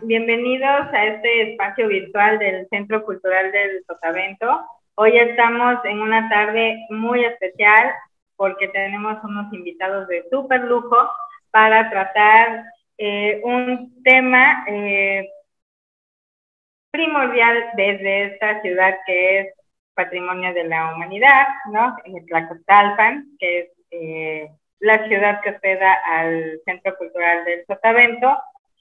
bienvenidos a este espacio virtual del Centro Cultural del Sotavento. Hoy estamos en una tarde muy especial porque tenemos unos invitados de súper lujo para tratar un tema primordial desde esta ciudad que es Patrimonio de la Humanidad, ¿no? En Tlacotalpan, que es la ciudad que hospeda al Centro Cultural del Sotavento.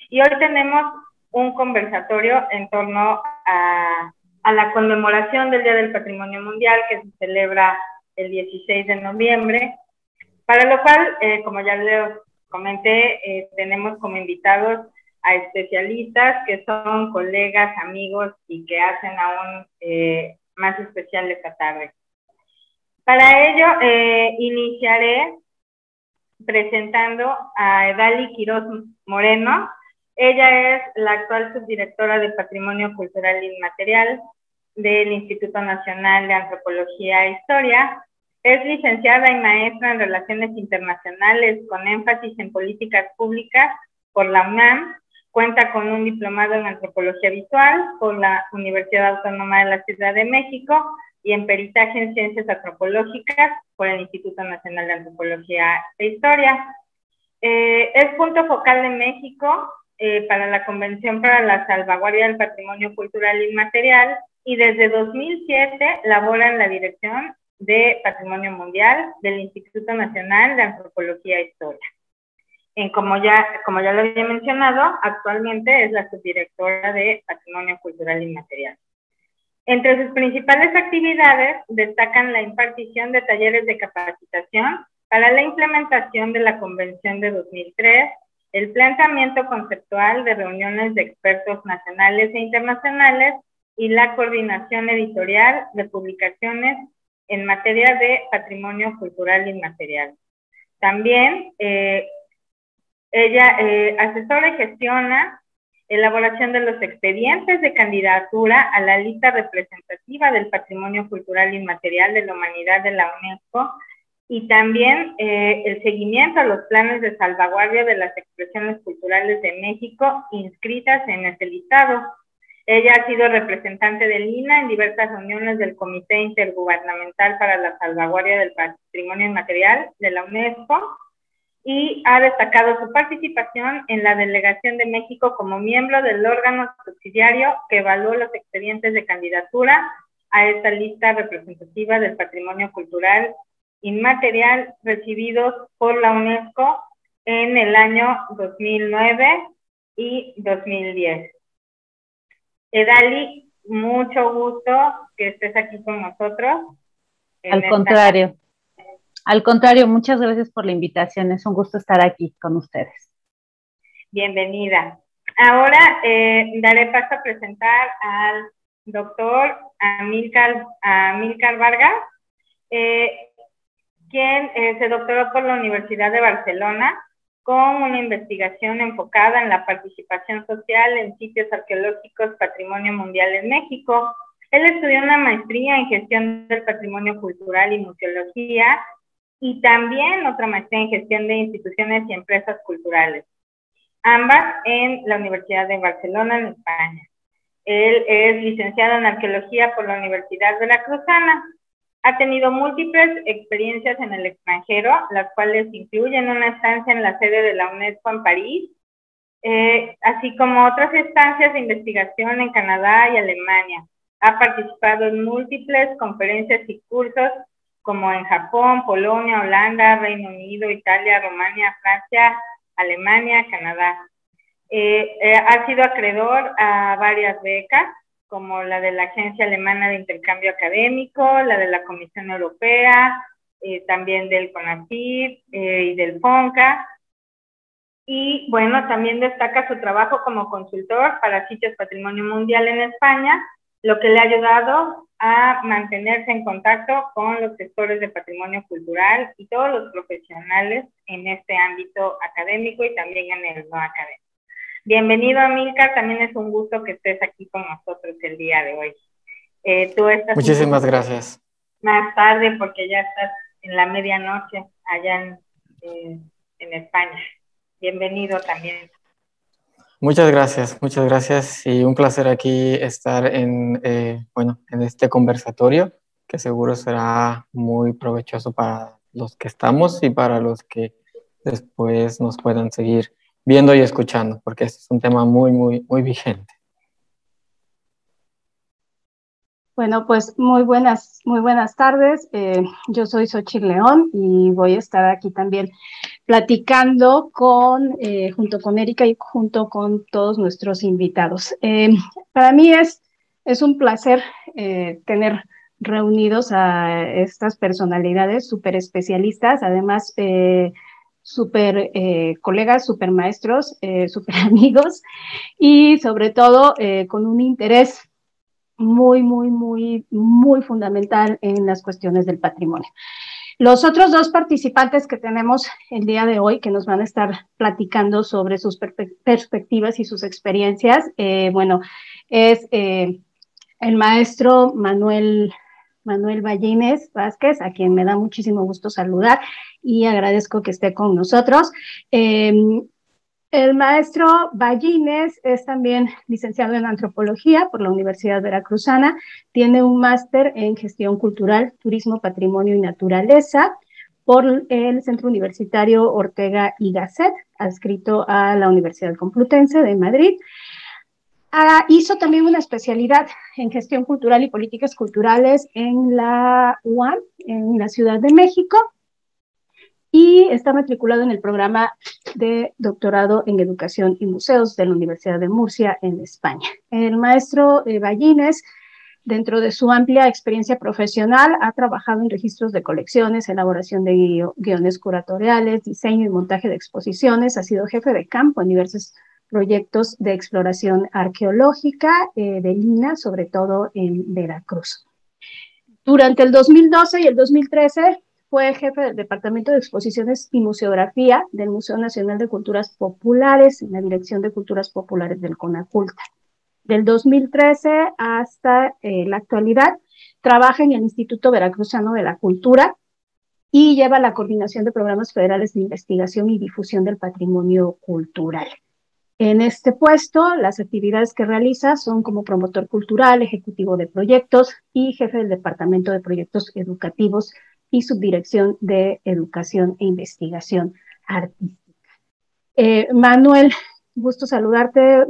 Y hoy tenemos un conversatorio en torno a la conmemoración del Día del Patrimonio Mundial que se celebra el 16 de noviembre, para lo cual, como ya les comenté, tenemos como invitados a especialistas que son colegas, amigos y que hacen aún más especial esta tarde. Para ello, iniciaré presentando a Edaly Quiroz Moreno. Ella es la actual subdirectora de Patrimonio Cultural Inmaterial del Instituto Nacional de Antropología e Historia. Es licenciada y maestra en Relaciones Internacionales con énfasis en Políticas Públicas por la UNAM. Cuenta con un diplomado en Antropología Visual por la Universidad Autónoma de la Ciudad de México y en Peritaje en Ciencias Antropológicas por el Instituto Nacional de Antropología e Historia. Es punto focal de México para la Convención para la Salvaguardia del Patrimonio Cultural Inmaterial y desde 2007 labora en la Dirección de Patrimonio Mundial del Instituto Nacional de Antropología e Historia. Como ya lo había mencionado, actualmente es la subdirectora de Patrimonio Cultural Inmaterial. Entre sus principales actividades destacan la impartición de talleres de capacitación para la implementación de la Convención de 2003, el planteamiento conceptual de reuniones de expertos nacionales e internacionales y la coordinación editorial de publicaciones en materia de patrimonio cultural inmaterial. También ella asesora y gestiona elaboración de los expedientes de candidatura a la lista representativa del Patrimonio Cultural Inmaterial de la Humanidad de la UNESCO y también el seguimiento a los planes de salvaguardia de las expresiones culturales de México inscritas en este listado. Ella ha sido representante del INAH en diversas reuniones del Comité Intergubernamental para la Salvaguardia del Patrimonio Inmaterial de la UNESCO y ha destacado su participación en la delegación de México como miembro del órgano subsidiario que evaluó los expedientes de candidatura a esta lista representativa del patrimonio cultural inmaterial recibidos por la UNESCO en el año 2009 y 2010. Edaly, mucho gusto que estés aquí con nosotros. Al contrario, muchas gracias por la invitación, es un gusto estar aquí con ustedes. Bienvenida. Ahora daré paso a presentar al doctor Amílcar Vargas, quien se doctoró por la Universidad de Barcelona con una investigación enfocada en la participación social en sitios arqueológicos Patrimonio Mundial en México. Él estudió una maestría en Gestión del Patrimonio Cultural y Museología y también otra maestría en Gestión de Instituciones y Empresas Culturales, ambas en la Universidad de Barcelona, en España. Él es licenciado en Arqueología por la Universidad Veracruzana. Ha tenido múltiples experiencias en el extranjero, las cuales incluyen una estancia en la sede de la UNESCO en París, así como otras estancias de investigación en Canadá y Alemania. Ha participado en múltiples conferencias y cursos como en Japón, Polonia, Holanda, Reino Unido, Italia, Rumania, Francia, Alemania, Canadá. Ha sido acreedor a varias becas, como la de la Agencia Alemana de Intercambio Académico, la de la Comisión Europea, también del CONACYT y del FONCA. Y bueno, también destaca su trabajo como consultor para sitios Patrimonio Mundial en España, lo que le ha ayudado a mantenerse en contacto con los gestores de patrimonio cultural y todos los profesionales en este ámbito académico y también en el no académico. Bienvenido, Amílcar, también es un gusto que estés aquí con nosotros el día de hoy. Tú estás Muchísimas gracias. Más tarde porque ya estás en la medianoche allá en España. Bienvenido también. Muchas gracias y un placer aquí estar en este conversatorio que seguro será muy provechoso para los que estamos y para los que después nos puedan seguir viendo y escuchando, porque este es un tema muy vigente. Bueno, pues muy buenas tardes. Yo soy Xochitl León y voy a estar aquí también platicando junto con Erika y junto con todos nuestros invitados. Para mí es un placer tener reunidos a estas personalidades súper especialistas, además súper colegas, súper maestros, súper amigos y sobre todo con un interés muy fundamental en las cuestiones del patrimonio. Los otros dos participantes que tenemos el día de hoy, que nos van a estar platicando sobre sus perspectivas y sus experiencias, es el maestro Manuel Ballines Vázquez, a quien me da muchísimo gusto saludar y agradezco que esté con nosotros. El maestro Ballines es también licenciado en antropología por la Universidad Veracruzana, tiene un máster en gestión cultural, turismo, patrimonio y naturaleza por el Centro Universitario Ortega y Gasset, adscrito a la Universidad Complutense de Madrid. Hizo también una especialidad en gestión cultural y políticas culturales en la UAM, en la Ciudad de México, y está matriculado en el programa de doctorado en Educación y Museos de la Universidad de Murcia, en España. El maestro Ballines, dentro de su amplia experiencia profesional, ha trabajado en registros de colecciones, elaboración de guiones curatoriales, diseño y montaje de exposiciones, ha sido jefe de campo en diversos proyectos de exploración arqueológica del INAH, sobre todo en Veracruz. Durante el 2012 y el 2013 fue jefe del Departamento de Exposiciones y Museografía del Museo Nacional de Culturas Populares en la Dirección de Culturas Populares del CONACULTA. Del 2013 hasta la actualidad, trabaja en el Instituto Veracruzano de la Cultura y lleva la coordinación de programas federales de investigación y difusión del patrimonio cultural. En este puesto, las actividades que realiza son como promotor cultural, ejecutivo de proyectos y jefe del Departamento de Proyectos Educativos y Subdirección de Educación e Investigación Artística. Manuel, gusto saludarte,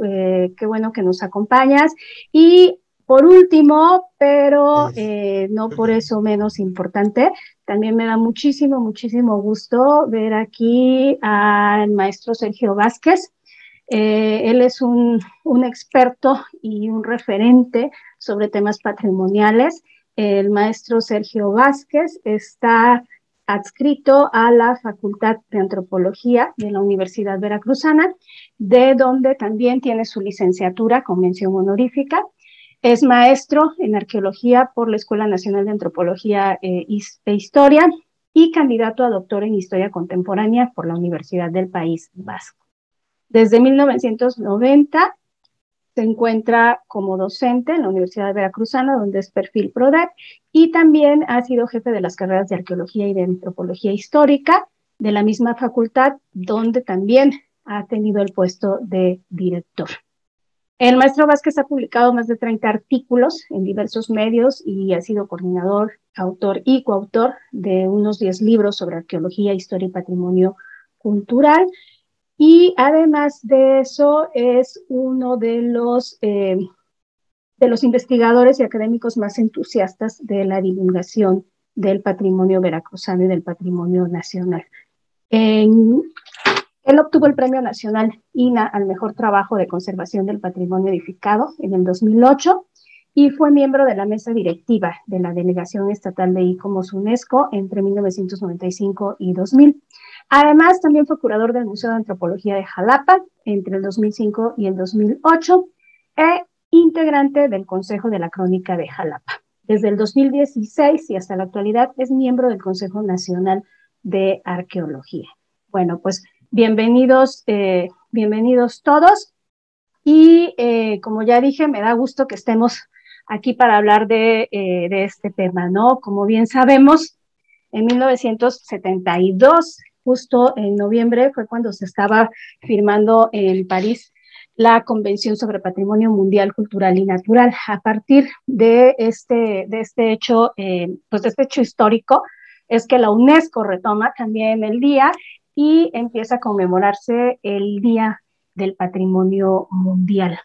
qué bueno que nos acompañas. Y por último, pero no por eso menos importante, también me da muchísimo gusto ver aquí al maestro Sergio Vázquez. Él es un experto y un referente sobre temas patrimoniales. El maestro Sergio Vázquez está adscrito a la Facultad de Antropología de la Universidad Veracruzana, de donde también tiene su licenciatura con mención honorífica. Es maestro en arqueología por la Escuela Nacional de Antropología e Historia y candidato a doctor en Historia Contemporánea por la Universidad del País Vasco. Desde 1990 se encuentra como docente en la Universidad Veracruzana, donde es perfil PRODEP, y también ha sido jefe de las carreras de Arqueología y de Antropología Histórica de la misma facultad, donde también ha tenido el puesto de director. El maestro Vázquez ha publicado más de 30 artículos en diversos medios y ha sido coordinador, autor y coautor de unos 10 libros sobre arqueología, historia y patrimonio cultural. Y además de eso, es uno de los investigadores y académicos más entusiastas de la divulgación del patrimonio veracruzano y del patrimonio nacional. Él obtuvo el Premio Nacional INAH al Mejor Trabajo de Conservación del Patrimonio Edificado en el 2008 y fue miembro de la mesa directiva de la Delegación Estatal de ICOMOS UNESCO entre 1995 y 2000. Además, también fue curador del Museo de Antropología de Jalapa entre el 2005 y el 2008 e integrante del Consejo de la Crónica de Jalapa. Desde el 2016 y hasta la actualidad es miembro del Consejo Nacional de Arqueología. Bueno, pues bienvenidos todos. Y como ya dije, me da gusto que estemos aquí para hablar de este tema, ¿no? Como bien sabemos, en 1972, justo en noviembre, fue cuando se estaba firmando en París la Convención sobre Patrimonio Mundial Cultural y Natural. A partir de este hecho, pues de este hecho histórico, es que la UNESCO retoma también el día y empieza a conmemorarse el Día del Patrimonio Mundial.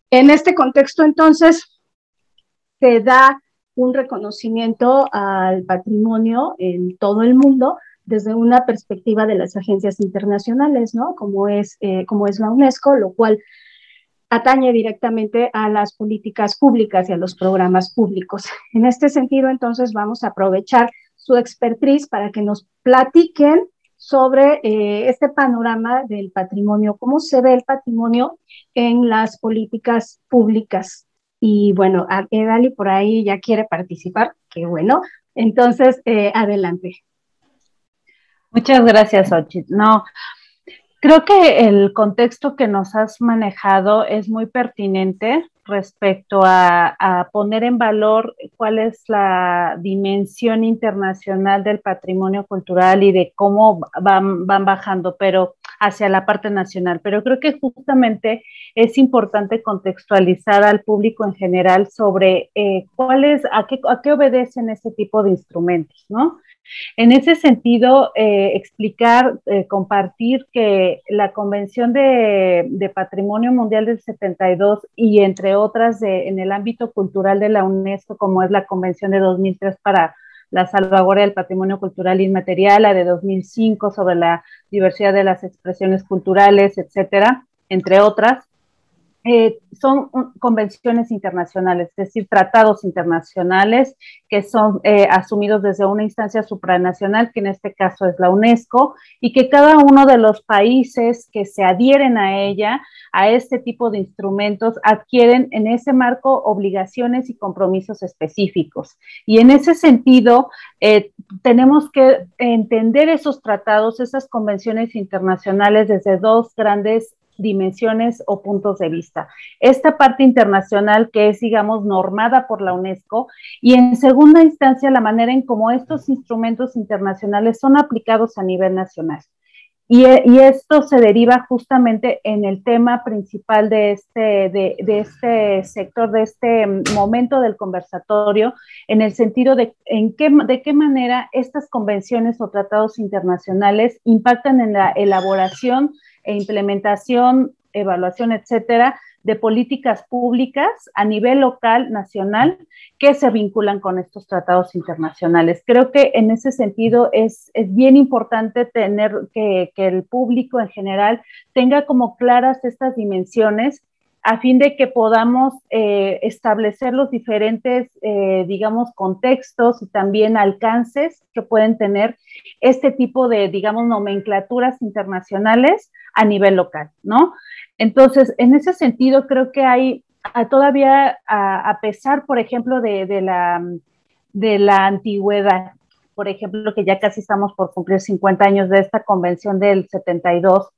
En este contexto, entonces, se da un reconocimiento al patrimonio en todo el mundo desde una perspectiva de las agencias internacionales, ¿no? Como es la UNESCO, lo cual atañe directamente a las políticas públicas y a los programas públicos. En este sentido, entonces, vamos a aprovechar su expertise para que nos platiquen sobre este panorama del patrimonio, cómo se ve el patrimonio en las políticas públicas. Y bueno, Edali por ahí ya quiere participar, qué bueno. Entonces, adelante. Muchas gracias, Xochitl. No, creo que el contexto que nos has manejado es muy pertinente respecto a poner en valor cuál es la dimensión internacional del patrimonio cultural y de cómo van bajando, pero hacia la parte nacional. Pero creo que justamente es importante contextualizar al público en general sobre a qué obedecen este tipo de instrumentos, ¿no? En ese sentido, explicar, compartir que la Convención de Patrimonio Mundial del 72 y entre otras en el ámbito cultural de la UNESCO, como es la Convención de 2003 para la salvaguardia del patrimonio cultural inmaterial, la de 2005 sobre la diversidad de las expresiones culturales, etcétera, entre otras, son convenciones internacionales, es decir, tratados internacionales que son asumidos desde una instancia supranacional, que en este caso es la UNESCO, y que cada uno de los países que se adhieren a ella, a este tipo de instrumentos, adquieren en ese marco obligaciones y compromisos específicos. Y en ese sentido, tenemos que entender esos tratados, esas convenciones internacionales desde dos grandes dimensiones o puntos de vista. Esta parte internacional que es, digamos, normada por la UNESCO y en segunda instancia la manera en cómo estos instrumentos internacionales son aplicados a nivel nacional. Y esto se deriva justamente en el tema principal de este sector, de este momento del conversatorio, en el sentido de qué manera estas convenciones o tratados internacionales impactan en la elaboración e implementación, evaluación, etcétera, de políticas públicas a nivel local, nacional, que se vinculan con estos tratados internacionales. Creo que en ese sentido es bien importante tener que el público en general tenga como claras estas dimensiones a fin de que podamos establecer los diferentes, digamos, contextos y también alcances que pueden tener este tipo de, digamos, nomenclaturas internacionales a nivel local, ¿no? Entonces, en ese sentido, creo que hay todavía, a pesar, por ejemplo, de la antigüedad, por ejemplo, que ya casi estamos por cumplir 50 años de esta convención del 72,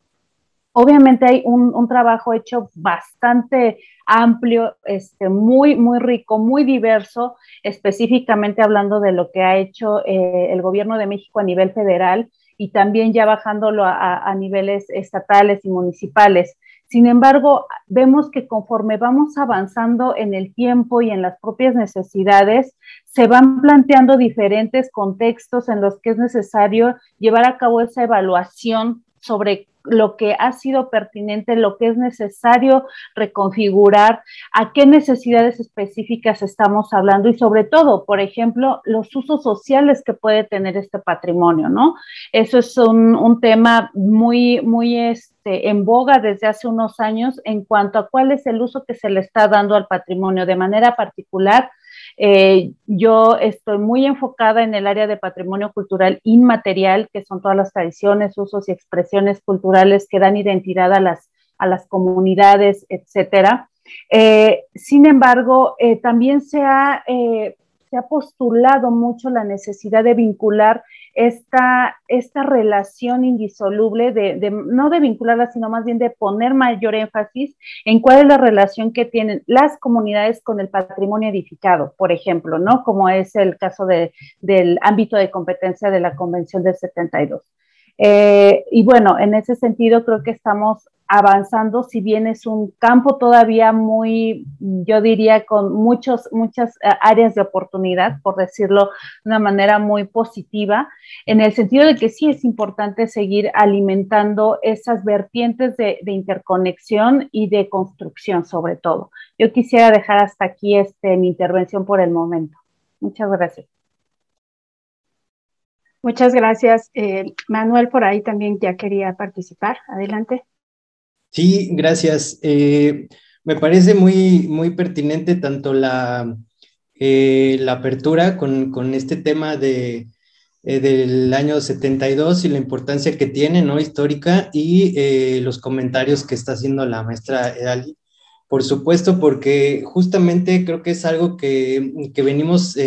obviamente hay un trabajo hecho bastante amplio, muy, muy rico, muy diverso, específicamente hablando de lo que ha hecho el gobierno de México a nivel federal y también ya bajándolo a niveles estatales y municipales. Sin embargo, vemos que conforme vamos avanzando en el tiempo y en las propias necesidades, se van planteando diferentes contextos en los que es necesario llevar a cabo esa evaluación sobre lo que ha sido pertinente, lo que es necesario reconfigurar, a qué necesidades específicas estamos hablando y sobre todo, por ejemplo, los usos sociales que puede tener este patrimonio, ¿no? Eso es un tema muy, muy en boga desde hace unos años en cuanto a cuál es el uso que se le está dando al patrimonio. De manera particular, yo estoy muy enfocada en el área de patrimonio cultural inmaterial, que son todas las tradiciones, usos y expresiones culturales que dan identidad a las comunidades, etcétera. Sin embargo, también se ha postulado mucho la necesidad de vincular esta relación indisoluble, no de vincularla, sino más bien de poner mayor énfasis en cuál es la relación que tienen las comunidades con el patrimonio edificado, por ejemplo, ¿no? Como es el caso del ámbito de competencia de la Convención del 72. Y bueno, en ese sentido creo que estamos avanzando, si bien es un campo todavía muy, yo diría, con muchas áreas de oportunidad, por decirlo de una manera muy positiva, en el sentido de que sí es importante seguir alimentando esas vertientes de interconexión y de construcción, sobre todo. Yo quisiera dejar hasta aquí mi intervención por el momento. Muchas gracias. Muchas gracias. Manuel por ahí también ya quería participar. Adelante. Sí, gracias. Me parece muy pertinente tanto la apertura con este tema del año 72 y la importancia que tiene, ¿no? Histórica, y los comentarios que está haciendo la maestra Edali. Por supuesto, porque justamente creo que es algo que venimos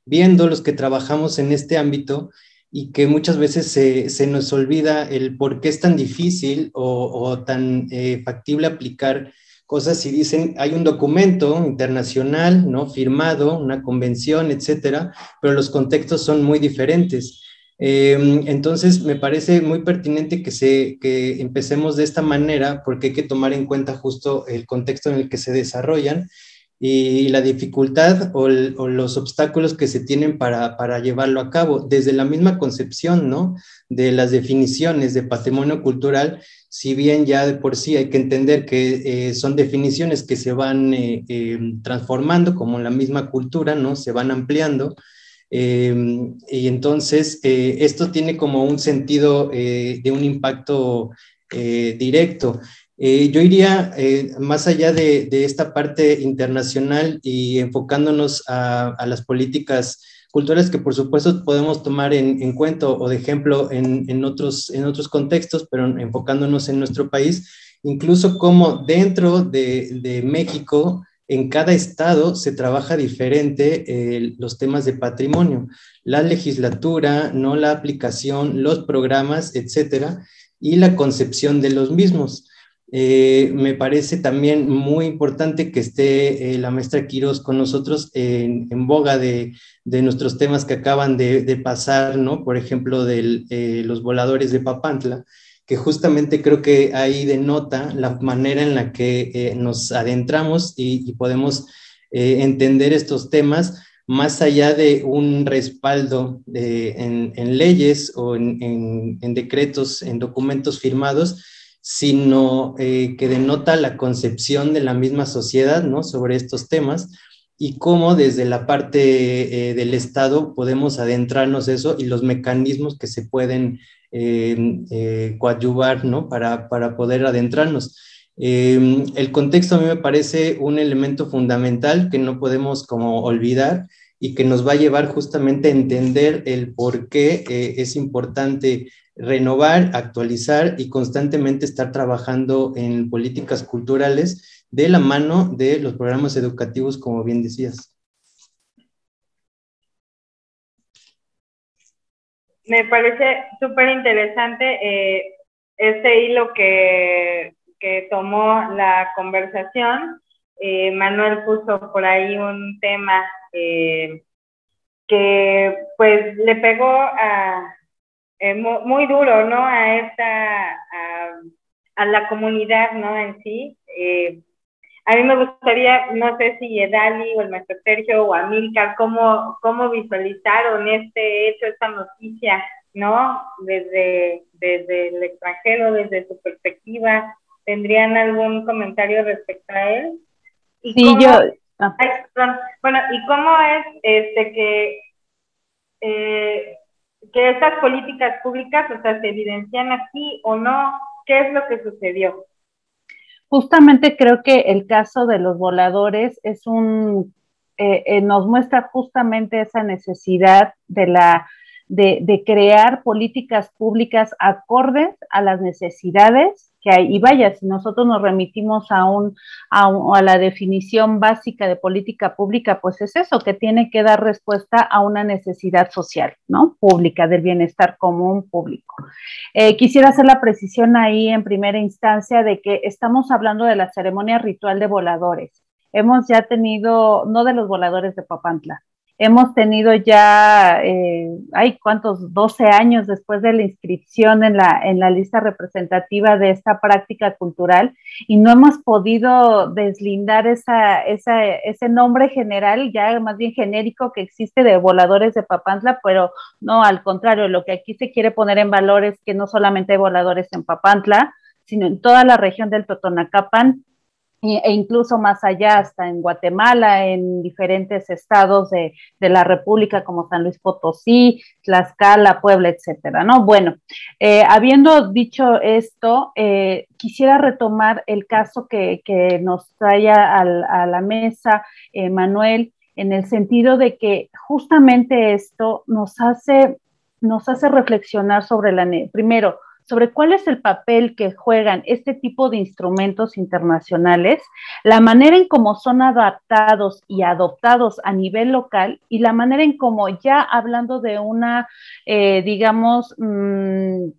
viendo los que trabajamos en este ámbito, y que muchas veces se nos olvida el por qué es tan difícil o tan factible aplicar cosas. Si dicen, hay un documento internacional, ¿no? Firmado, una convención, etcétera, pero los contextos son muy diferentes. Entonces, me parece muy pertinente que empecemos de esta manera, porque hay que tomar en cuenta justo el contexto en el que se desarrollan y la dificultad o los obstáculos que se tienen para llevarlo a cabo. Desde la misma concepción, ¿no? De las definiciones de patrimonio cultural, si bien ya de por sí hay que entender que son definiciones que se van transformando, como la misma cultura, ¿no? Se van ampliando. Y entonces esto tiene como un sentido de un impacto directo. Yo iría más allá de esta parte internacional y enfocándonos a las políticas culturales que por supuesto podemos tomar en cuenta o de ejemplo en otros contextos, pero enfocándonos en nuestro país, incluso como dentro de México, en cada estado se trabaja diferente los temas de patrimonio, la legislatura, no la aplicación, los programas, etcétera, y la concepción de los mismos. Me parece también muy importante que esté la maestra Quirós con nosotros en boga de nuestros temas que acaban de pasar, ¿no? Por ejemplo, de los voladores de Papantla, que justamente creo que ahí denota la manera en la que nos adentramos y podemos entender estos temas más allá de un respaldo en leyes o en decretos, en documentos firmados, sino que denota la concepción de la misma sociedad, ¿no? Sobre estos temas, y cómo desde la parte del Estado podemos adentrarnos eso y los mecanismos que se pueden coadyuvar, ¿no? Para poder adentrarnos. El contexto a mí me parece un elemento fundamental que no podemos como olvidar y que nos va a llevar justamente a entender el por qué es importante renovar, actualizar y constantemente estar trabajando en políticas culturales de la mano de los programas educativos, como bien decías. Me parece súper interesante este hilo que tomó la conversación. Manuel puso por ahí un tema que pues le pegó muy duro, ¿no? A la comunidad, ¿no? En sí. A mí me gustaría, no sé si Edali o el maestro Sergio o Amílcar, cómo visualizaron este hecho, esta noticia, ¿no? Desde el extranjero, desde su perspectiva. ¿Tendrían algún comentario respecto a él? ¿Y sí, cómo, yo... Ay, bueno, ¿y cómo es que estas políticas públicas, o sea, se evidencian aquí o no? ¿Qué es lo que sucedió? Justamente creo que el caso de los voladores es nos muestra justamente esa necesidad de crear políticas públicas acordes a las necesidades que hay. Y vaya, si nosotros nos remitimos a la definición básica de política pública, pues es eso, que tiene que dar respuesta a una necesidad social, ¿no? Pública, del bienestar común público. Quisiera hacer la precisión ahí en primera instancia de que estamos hablando de la ceremonia ritual de voladores. Hemos ya tenido, no de los voladores de Papantla, hemos tenido ya, ¿cuántos? 12 años después de la inscripción en la lista representativa de esta práctica cultural, y no hemos podido deslindar ese nombre general, ya más bien genérico, que existe de voladores de Papantla, pero no, al contrario, lo que aquí se quiere poner en valor es que no solamente hay voladores en Papantla, sino en toda la región del Totonacapan, e incluso más allá, hasta en Guatemala, en diferentes estados de la República, como San Luis Potosí, Tlaxcala, Puebla, etcétera, ¿no? Bueno, habiendo dicho esto, quisiera retomar el caso que nos trae a la mesa, Manuel, en el sentido de que justamente esto nos hace reflexionar sobre primero, sobre cuál es el papel que juegan este tipo de instrumentos internacionales, la manera en cómo son adaptados y adoptados a nivel local, y la manera en cómo, ya hablando de una, digamos, de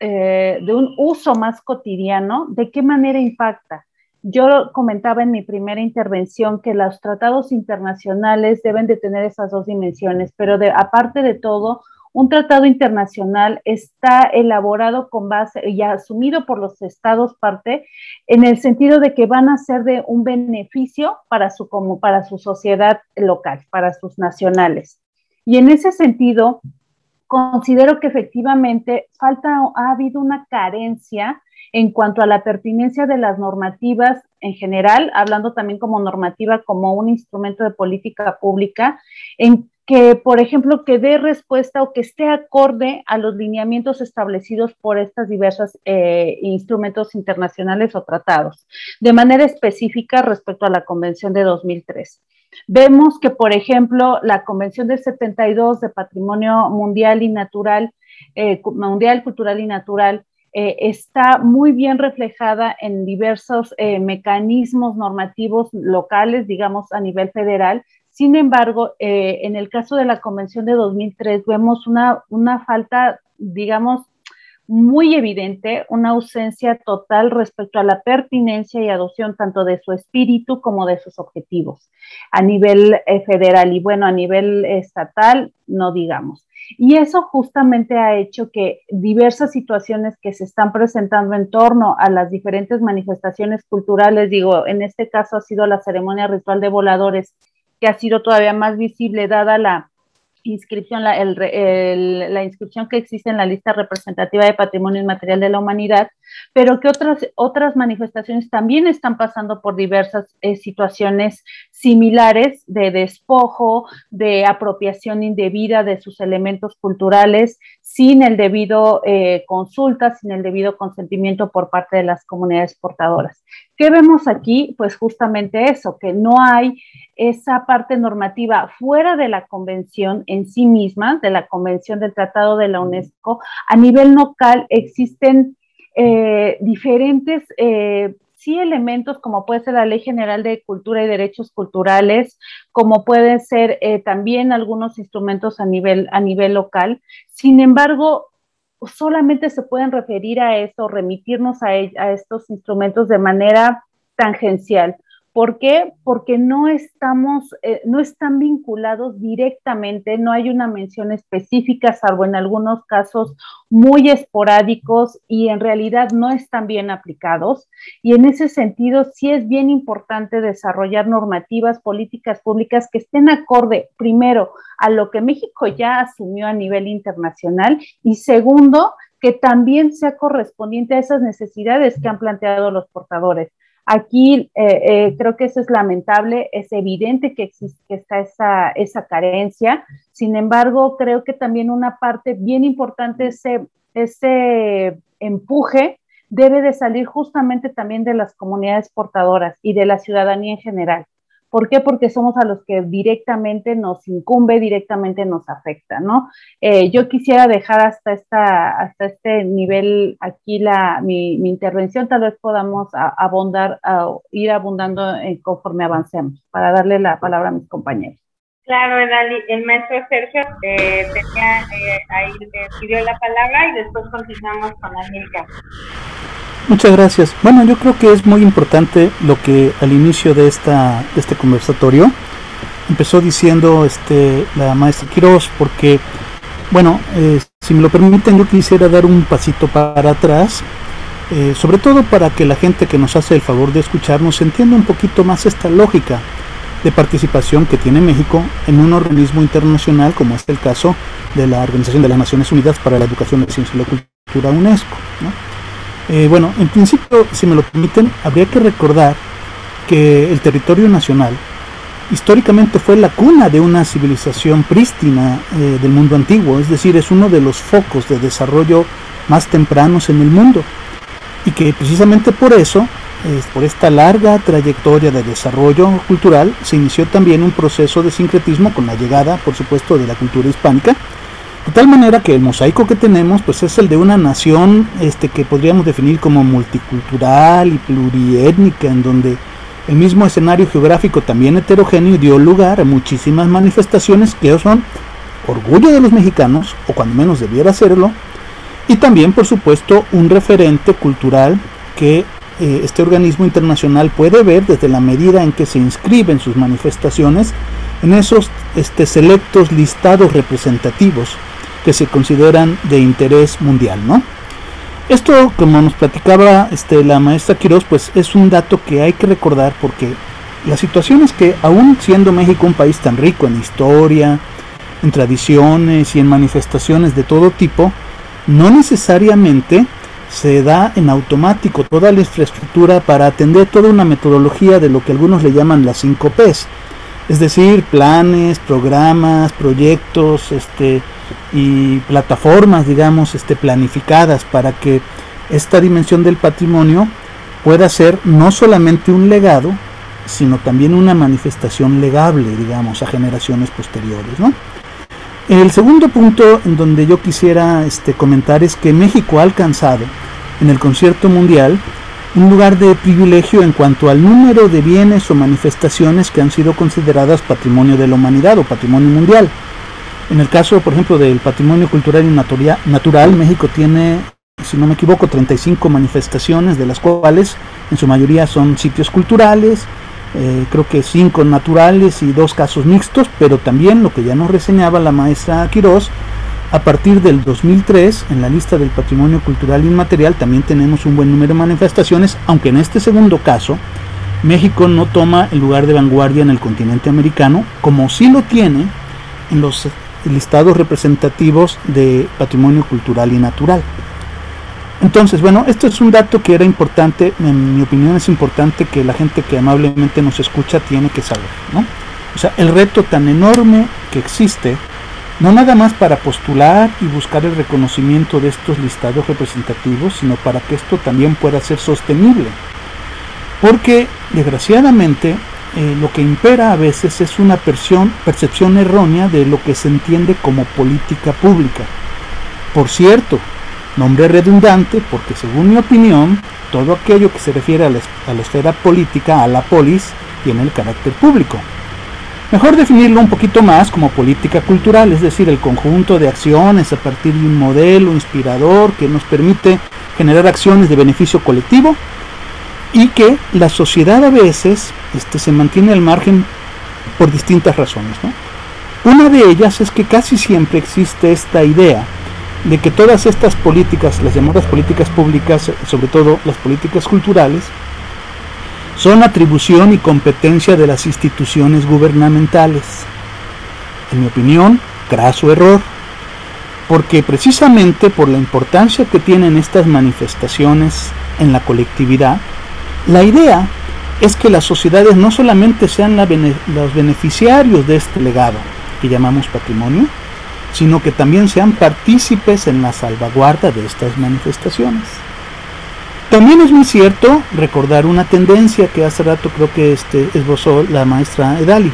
un uso más cotidiano, de qué manera impacta. Yo comentaba en mi primera intervención que los tratados internacionales deben de tener esas dos dimensiones, pero aparte de todo, un tratado internacional está elaborado con base y asumido por los estados parte, en el sentido de que van a ser de un beneficio para su sociedad local, para sus nacionales. Y en ese sentido, considero que efectivamente ha habido una carencia en cuanto a la pertinencia de las normativas en general, hablando también como normativa, como un instrumento de política pública, en que, por ejemplo, que dé respuesta o que esté acorde a los lineamientos establecidos por estas diversas instrumentos internacionales o tratados, de manera específica respecto a la Convención de 2003. Vemos que, por ejemplo, la Convención del 72 de Patrimonio Mundial y Natural, Mundial, Cultural y Natural, está muy bien reflejada en diversos mecanismos normativos locales, digamos, a nivel federal. Sin embargo, en el caso de la Convención de 2003 vemos una falta, digamos, muy evidente, una ausencia total respecto a la pertinencia y adopción tanto de su espíritu como de sus objetivos a nivel federal, y bueno, a nivel estatal, no digamos. Y eso justamente ha hecho que diversas situaciones que se están presentando en torno a las diferentes manifestaciones culturales, digo, en este caso ha sido la ceremonia ritual de voladores, que ha sido todavía más visible dada la inscripción, la inscripción que existe en la lista representativa de Patrimonio Inmaterial de la Humanidad, pero que otras manifestaciones también están pasando por diversas situaciones similares de despojo, de apropiación indebida de sus elementos culturales, sin el debido consulta, sin el debido consentimiento por parte de las comunidades portadoras. ¿Qué vemos aquí? Pues justamente eso, que no hay esa parte normativa fuera de la convención en sí misma, de la convención del Tratado de la UNESCO. A nivel local existen diferentes sí elementos, como puede ser la Ley General de Cultura y Derechos Culturales, como pueden ser también algunos instrumentos a nivel local. Sin embargo, solamente se pueden referir a esto, remitirnos a estos instrumentos de manera tangencial. ¿Por qué? Porque no están vinculados directamente, no hay una mención específica, salvo en algunos casos muy esporádicos, y en realidad no están bien aplicados. Y en ese sentido sí es bien importante desarrollar normativas, políticas públicas que estén acorde, primero, a lo que México ya asumió a nivel internacional, y segundo, que también sea correspondiente a esas necesidades que han planteado los portadores. Aquí creo que eso es lamentable, es evidente que está esa carencia. Sin embargo, creo que también una parte bien importante, ese empuje debe de salir justamente también de las comunidades portadoras y de la ciudadanía en general. ¿Por qué? Porque somos a los que directamente nos incumbe, directamente nos afecta, ¿no? Yo quisiera dejar hasta este nivel aquí mi intervención. Tal vez podamos ir abundando conforme avancemos, para darle la palabra a mis compañeros. Claro, Edali, el maestro Sergio ahí pidió la palabra, y después continuamos con Amilcar. Muchas gracias. Bueno, yo creo que es muy importante lo que al inicio de este conversatorio empezó diciendo la maestra Quirós, porque, bueno, si me lo permiten, yo quisiera dar un pasito para atrás, sobre todo para que la gente que nos hace el favor de escucharnos entienda un poquito más esta lógica de participación que tiene México en un organismo internacional como es el caso de la Organización de las Naciones Unidas para la Educación, la Ciencia y la Cultura, UNESCO, ¿no? Bueno, en principio, si me lo permiten, habría que recordar que el territorio nacional históricamente fue la cuna de una civilización prístina del mundo antiguo, es decir, es uno de los focos de desarrollo más tempranos en el mundo, y que precisamente por eso, por esta larga trayectoria de desarrollo cultural, se inició también un proceso de sincretismo con la llegada, por supuesto, de la cultura hispánica, de tal manera que el mosaico que tenemos pues es el de una nación que podríamos definir como multicultural y pluriétnica, en donde el mismo escenario geográfico también heterogéneo dio lugar a muchísimas manifestaciones que son orgullo de los mexicanos, o cuando menos debiera serlo, y también por supuesto un referente cultural que este organismo internacional puede ver desde la medida en que se inscriben sus manifestaciones en esos selectos listados representativos que se consideran de interés mundial, ¿no? Esto, como nos platicaba la maestra Quirós, pues es un dato que hay que recordar, porque la situación es que, aún siendo México un país tan rico en historia, en tradiciones y en manifestaciones de todo tipo, no necesariamente se da en automático toda la infraestructura para atender toda una metodología de lo que algunos le llaman las 5 Ps, es decir, planes, programas, proyectos, y plataformas, digamos, planificadas para que esta dimensión del patrimonio pueda ser no solamente un legado, sino también una manifestación legable, digamos, a generaciones posteriores, ¿no? El segundo punto en donde yo quisiera comentar es que México ha alcanzado en el concierto mundial un lugar de privilegio en cuanto al número de bienes o manifestaciones que han sido consideradas patrimonio de la humanidad o patrimonio mundial. En el caso, por ejemplo, del patrimonio cultural y natural, México tiene, si no me equivoco, 35 manifestaciones, de las cuales en su mayoría son sitios culturales, creo que 5 naturales y 2 casos mixtos, pero también, lo que ya nos reseñaba la maestra Quirós, a partir del 2003, en la lista del patrimonio cultural inmaterial también tenemos un buen número de manifestaciones, aunque en este segundo caso, México no toma el lugar de vanguardia en el continente americano, como sí lo tiene en los listados representativos de patrimonio cultural y natural. Entonces, bueno, esto es un dato que era importante, en mi opinión es importante que la gente que amablemente nos escucha tiene que saber, ¿no? O sea, el reto tan enorme que existe, no nada más para postular y buscar el reconocimiento de estos listados representativos, sino para que esto también pueda ser sostenible. Porque, desgraciadamente, lo que impera a veces es una percepción errónea de lo que se entiende como política pública. Por cierto, nombre redundante, porque según mi opinión, todo aquello que se refiere a la esfera política, a la polis, tiene el carácter público. Mejor definirlo un poquito más como política cultural, es decir, el conjunto de acciones a partir de un modelo inspirador que nos permite generar acciones de beneficio colectivo, y que la sociedad a veces se mantiene al margen por distintas razones, ¿no? Una de ellas es que casi siempre existe esta idea de que todas estas políticas, las llamadas políticas públicas, sobre todo las políticas culturales, son atribución y competencia de las instituciones gubernamentales. En mi opinión, craso error, porque precisamente por la importancia que tienen estas manifestaciones en la colectividad, la idea es que las sociedades no solamente sean los beneficiarios de este legado que llamamos patrimonio, sino que también sean partícipes en la salvaguarda de estas manifestaciones. También es muy cierto recordar una tendencia que hace rato creo que esbozó la maestra Edali,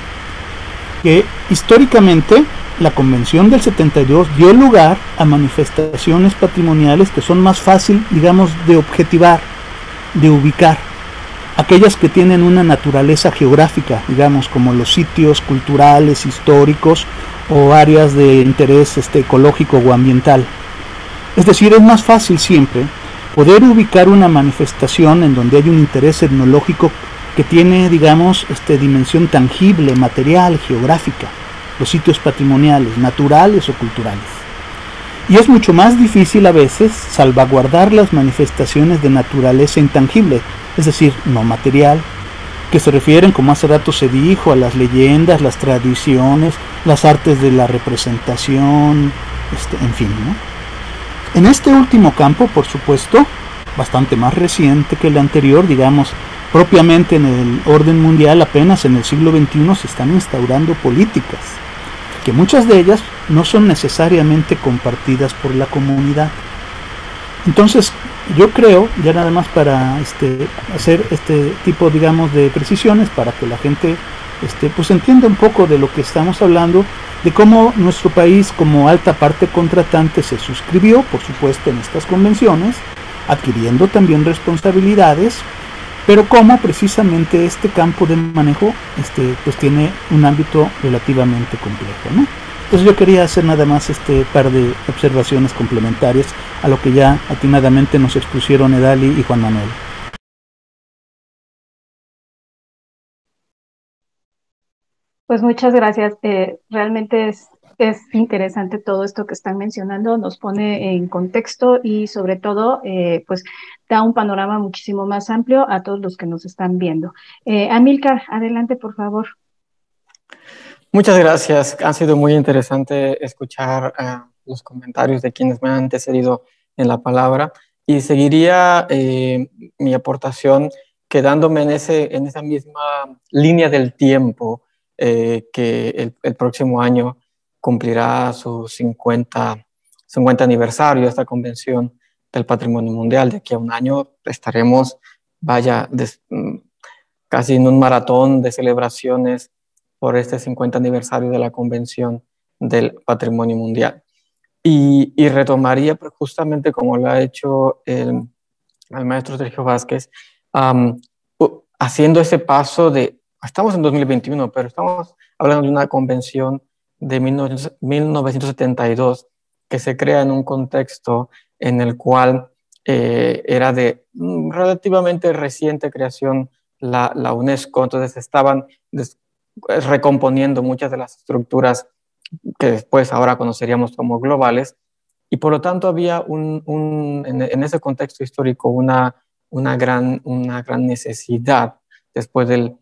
que históricamente la Convención del 72 dio lugar a manifestaciones patrimoniales que son más fácil, digamos, de objetivar, de ubicar, aquellas que tienen una naturaleza geográfica, digamos, como los sitios culturales, históricos o áreas de interés ecológico o ambiental. Es decir, es más fácil siempre poder ubicar una manifestación en donde hay un interés etnológico, cultural o ambiental, que en otra, digamos, en donde hay un interés geográfico. Es decir, es más fácil siempre poder ubicar una manifestación en donde hay un interés etnológico, cultural o ambiental. Es decir, es más fácil siempre poder ubicar una manifestación que tiene, digamos, dimensión tangible, material, geográfica, los sitios patrimoniales, naturales o culturales. Y es mucho más difícil a veces salvaguardar las manifestaciones de naturaleza intangible, es decir, no material, que se refieren, como hace rato se dijo, a las leyendas, las tradiciones, las artes de la representación, en fin, ¿no? En este último campo, por supuesto, bastante más reciente que el anterior, digamos, propiamente en el orden mundial, apenas en el siglo XXI se están instaurando políticas, que muchas de ellas no son necesariamente compartidas por la comunidad. Entonces, yo creo, ya nada más para hacer este tipo, digamos, de precisiones, para que la gente pues entienda un poco de lo que estamos hablando, de cómo nuestro país, como alta parte contratante, se suscribió, por supuesto, en estas convenciones, adquiriendo también responsabilidades, pero cómo precisamente este campo de manejo pues tiene un ámbito relativamente complejo, ¿no? Entonces yo quería hacer nada más par de observaciones complementarias a lo que ya atinadamente nos expusieron Edali y Juan Manuel. Pues muchas gracias. Realmente es interesante todo esto que están mencionando, nos pone en contexto y sobre todo pues da un panorama muchísimo más amplio a todos los que nos están viendo. Amílcar, adelante por favor. Muchas gracias. Ha sido muy interesante escuchar los comentarios de quienes me han antecedido en la palabra y seguiría mi aportación quedándome en esa misma línea del tiempo que el próximo año cumplirá su 50 aniversario de esta Convención del Patrimonio Mundial. De aquí a un año estaremos, casi en un maratón de celebraciones por este 50 aniversario de la Convención del Patrimonio Mundial. Y retomaría justamente como lo ha hecho el maestro Sergio Vázquez, haciendo ese paso estamos en 2021, pero estamos hablando de una convención de 1972 que se crea en un contexto en el cual era de relativamente reciente creación la UNESCO, entonces estaban recomponiendo muchas de las estructuras que después ahora conoceríamos como globales, y por lo tanto había en ese contexto histórico una gran necesidad después del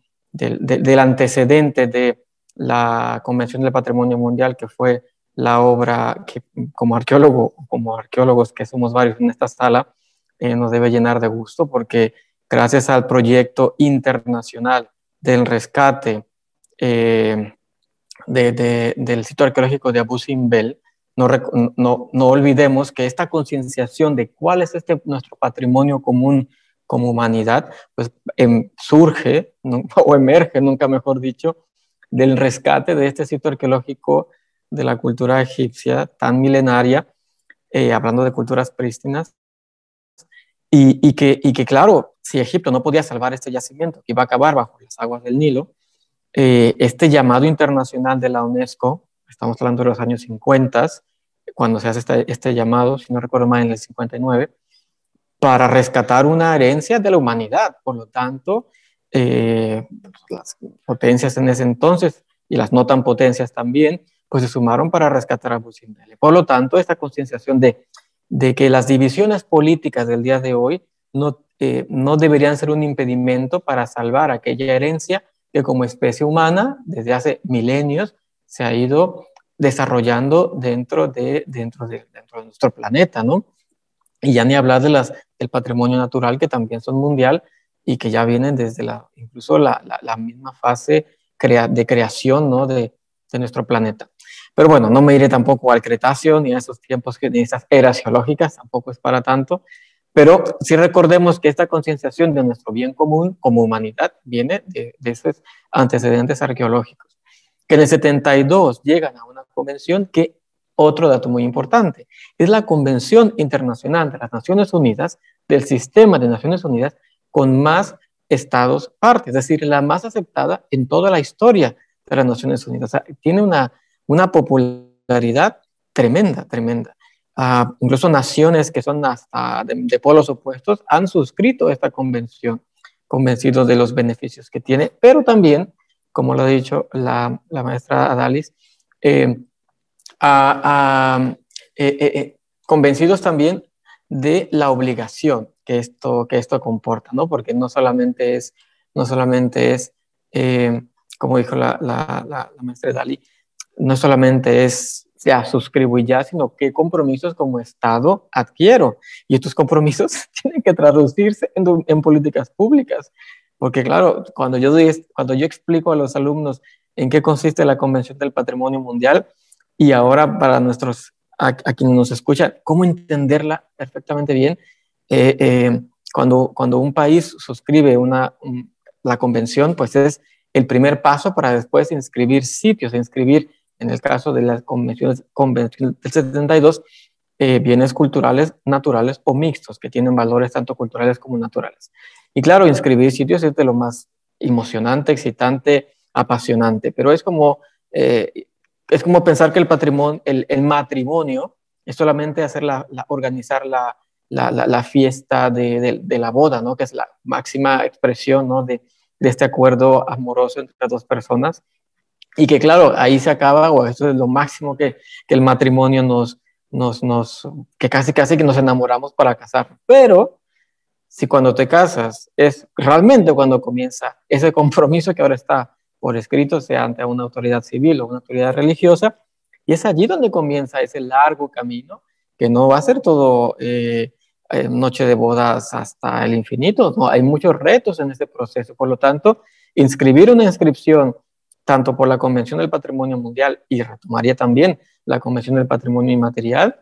antecedente de la Convención del Patrimonio Mundial, que fue la obra que como arqueólogos que somos varios en esta sala, nos debe llenar de gusto, porque gracias al proyecto internacional del rescate del sitio arqueológico de Abu Simbel, no olvidemos que esta concienciación de cuál es nuestro patrimonio común como humanidad, pues surge, ¿no? O emerge, nunca mejor dicho, del rescate de este sitio arqueológico de la cultura egipcia tan milenaria, hablando de culturas prístinas, y que claro, si Egipto no podía salvar este yacimiento que iba a acabar bajo las aguas del Nilo, este llamado internacional de la UNESCO, estamos hablando de los años 50, cuando se hace este llamado, si no recuerdo mal, en el 59, para rescatar una herencia de la humanidad. Por lo tanto, las potencias en ese entonces y las no tan potencias también, pues se sumaron para rescatar a Abu Simbel. Por lo tanto, esta concienciación de que las divisiones políticas del día de hoy no deberían ser un impedimento para salvar aquella herencia que como especie humana desde hace milenios se ha ido desarrollando dentro de nuestro planeta, ¿no? Y ya ni hablar del patrimonio natural, que también son mundial y que ya vienen desde incluso la misma fase de creación, ¿no? de nuestro planeta. Pero bueno, no me iré tampoco al Cretáceo ni a esos tiempos, ni a esas eras geológicas, tampoco es para tanto. Pero sí recordemos que esta concienciación de nuestro bien común como humanidad viene de esos antecedentes arqueológicos, que en el 72 llegan a una convención que, otro dato muy importante, es la Convención Internacional de las Naciones Unidas, del sistema de Naciones Unidas, con más estados partes, es decir, la más aceptada en toda la historia de las Naciones Unidas. O sea, tiene una popularidad tremenda, tremenda. Incluso naciones que son hasta de polos opuestos han suscrito esta convención. convencidos de los beneficios que tiene, pero también, como lo ha dicho la maestra Adalis, convencidos también de la obligación que esto comporta, ¿no? Porque no solamente es como dijo la maestra Dalí, no solamente es ya suscribo y ya, sino qué compromisos como Estado adquiero. Y estos compromisos tienen que traducirse en políticas públicas. Porque claro, cuando yo explico a los alumnos en qué consiste la Convención del Patrimonio Mundial, y ahora para a quienes nos escuchan, cómo entenderla perfectamente bien, cuando un país suscribe la convención, pues es el primer paso para después inscribir sitios, en el caso de la convención del 72, bienes culturales, naturales o mixtos, que tienen valores tanto culturales como naturales. Y claro, inscribir sitios es de lo más emocionante, excitante, apasionante, pero es como pensar que el matrimonio es solamente organizar la fiesta de la boda, ¿no? Que es la máxima expresión, ¿no? de este acuerdo amoroso entre las dos personas, y que claro, ahí se acaba, o eso es lo máximo que el matrimonio que casi que nos enamoramos para casarnos. Pero si cuando te casas es realmente cuando comienza ese compromiso que ahora está por escrito, sea ante una autoridad civil o una autoridad religiosa, y es allí donde comienza ese largo camino, que no va a ser todo noche de bodas hasta el infinito, no, hay muchos retos en este proceso. Por lo tanto, inscribir una inscripción tanto por la Convención del Patrimonio Mundial, y retomaría también la Convención del Patrimonio Inmaterial,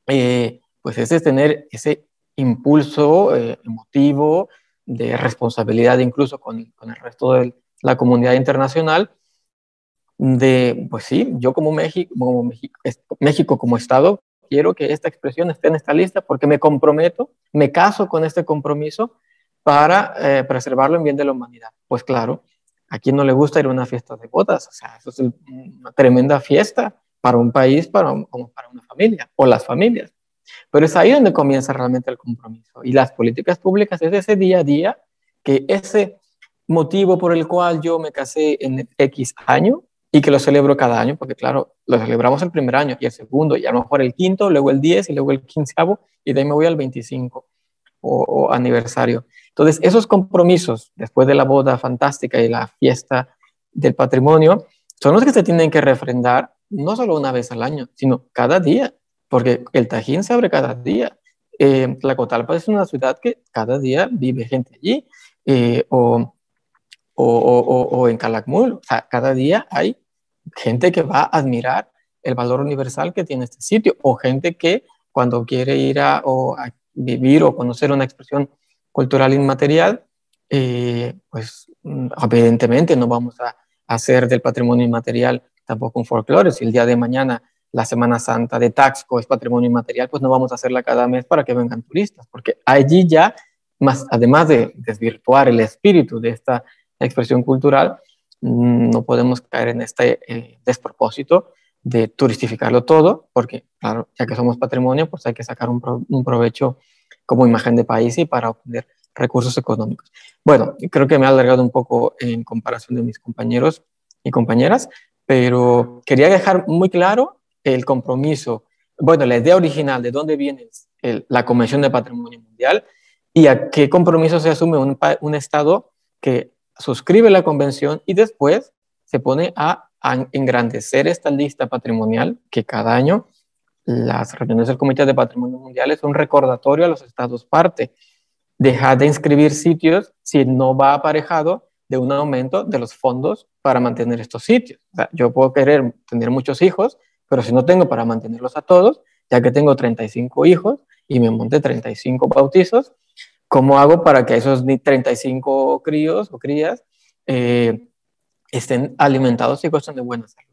pues es tener ese impulso emotivo, de responsabilidad incluso con el resto de la comunidad internacional, pues sí, yo como México como Estado, quiero que esta expresión esté en esta lista porque me comprometo, me caso con este compromiso para preservarlo en bien de la humanidad. Pues claro, ¿a quién no le gusta ir a una fiesta de bodas? O sea, eso es una tremenda fiesta para un país, como para una familia, o las familias. Pero es ahí donde comienza realmente el compromiso. Y las políticas públicas es ese día a día, que ese motivo por el cual yo me casé en X año y que lo celebro cada año, porque claro, lo celebramos el primer año y el segundo, y a lo mejor el quinto, luego el 10 y luego el 15avo, y de ahí me voy al 25 o aniversario. Entonces, esos compromisos después de la boda fantástica y la fiesta del patrimonio son los que se tienen que refrendar no solo una vez al año, sino cada día, porque el Tajín se abre cada día. Tlacotalpa es una ciudad que cada día vive gente allí, o en Calakmul, o sea, cada día hay gente que va a admirar el valor universal que tiene este sitio, o gente que cuando quiere ir a vivir o conocer una expresión cultural inmaterial, pues evidentemente no vamos a hacer del patrimonio inmaterial tampoco un folclore. Si el día de mañana la Semana Santa de Taxco es patrimonio inmaterial, pues no vamos a hacerla cada mes para que vengan turistas, porque allí ya, además de desvirtuar el espíritu de esta expresión cultural, no podemos caer en este despropósito de turistificarlo todo, porque claro, ya que somos patrimonio, pues hay que sacar un provecho como imagen de país y para obtener recursos económicos. Bueno, creo que me he alargado un poco en comparación de mis compañeros y compañeras, pero quería dejar muy claro el compromiso, bueno, la idea original de dónde viene la Convención de Patrimonio Mundial y a qué compromiso se asume un Estado que suscribe la convención y después se pone a engrandecer esta lista patrimonial, que cada año las reuniones del Comité de Patrimonio Mundial es un recordatorio a los estados parte. Dejar de inscribir sitios si no va aparejado de un aumento de los fondos para mantener estos sitios. O sea, yo puedo querer tener muchos hijos, pero si no tengo para mantenerlos a todos, ya que tengo 35 hijos y me monté 35 bautizos, ¿cómo hago para que esos 35 críos o crías estén alimentados y gocen de buena salud?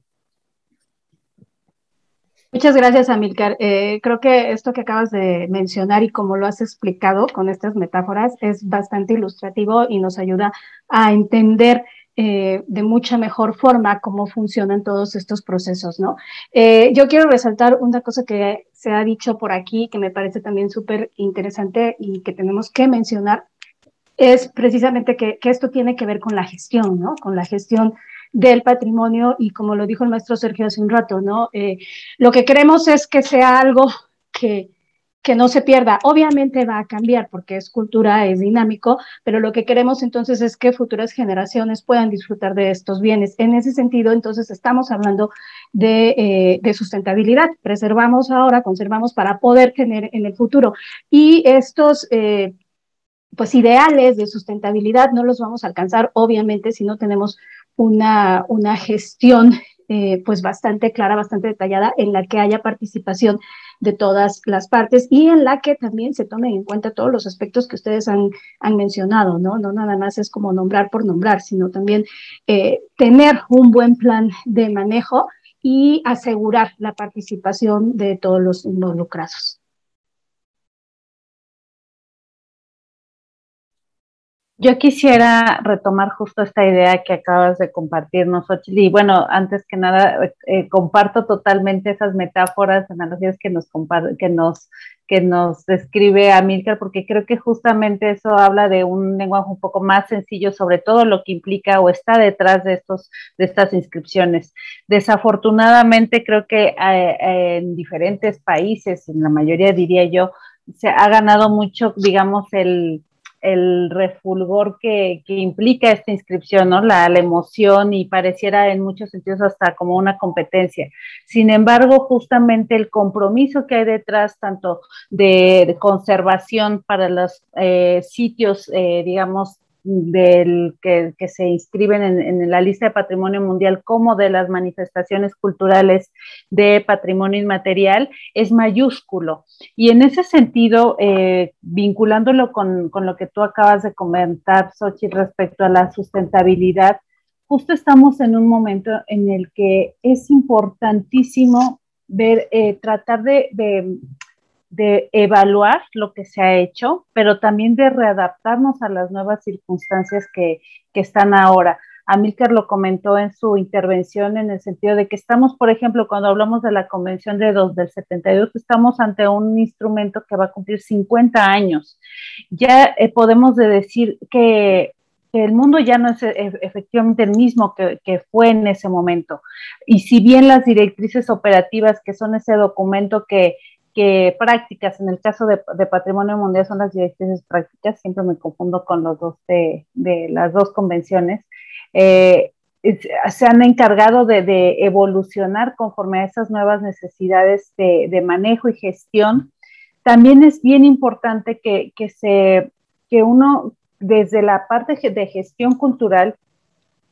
Muchas gracias, Amílcar. Creo que esto que acabas de mencionar y como lo has explicado con estas metáforas es bastante ilustrativo y nos ayuda a entender de mucha mejor forma cómo funcionan todos estos procesos, ¿no? Yo quiero resaltar una cosa que se ha dicho por aquí que me parece también súper interesante y que tenemos que mencionar, es precisamente que esto tiene que ver con la gestión, ¿no? Con la gestión del patrimonio y como lo dijo el maestro Sergio hace un rato, ¿no? Lo que queremos es que sea algo que, que no se pierda. Obviamente va a cambiar porque es cultura, es dinámico, pero lo que queremos entonces es que futuras generaciones puedan disfrutar de estos bienes. En ese sentido, entonces estamos hablando de sustentabilidad. Preservamos ahora, conservamos para poder tener en el futuro. Y estos pues ideales de sustentabilidad no los vamos a alcanzar, obviamente, si no tenemos una gestión pues bastante clara, bastante detallada, en la que haya participación de todas las partes y en la que también se tomen en cuenta todos los aspectos que ustedes han mencionado, ¿no? No nada más es como nombrar por nombrar, sino también tener un buen plan de manejo y asegurar la participación de todos los involucrados. Yo quisiera retomar justo esta idea que acabas de compartirnos, Xochitl, y bueno, antes que nada, comparto totalmente esas metáforas, analogías que nos describe Amílcar, porque creo que justamente eso habla de un lenguaje un poco más sencillo sobre todo lo que implica o está detrás de estas inscripciones. Desafortunadamente, creo que en diferentes países, en la mayoría diría yo, se ha ganado mucho, digamos, el refulgor que implica esta inscripción, ¿no? La emoción y pareciera en muchos sentidos hasta como una competencia. Sin embargo, justamente el compromiso que hay detrás, tanto de conservación para los sitios, digamos, que se inscriben en la lista de patrimonio mundial, como de las manifestaciones culturales de patrimonio inmaterial, es mayúsculo. Y en ese sentido, vinculándolo con lo que tú acabas de comentar, Xochitl, respecto a la sustentabilidad, justo estamos en un momento en el que es importantísimo ver, tratar de evaluar lo que se ha hecho, pero también de readaptarnos a las nuevas circunstancias que están ahora. Amílcar lo comentó en su intervención en el sentido de que estamos, por ejemplo, cuando hablamos de la Convención del 72, estamos ante un instrumento que va a cumplir 50 años. Ya podemos decir que el mundo ya no es efectivamente el mismo que fue en ese momento. Y si bien las directrices operativas, que son ese documento que prácticas, en el caso de Patrimonio Mundial son las directrices prácticas, siempre me confundo con los dos de las dos convenciones, se han encargado de evolucionar conforme a esas nuevas necesidades de manejo y gestión. También es bien importante que uno, desde la parte de gestión cultural,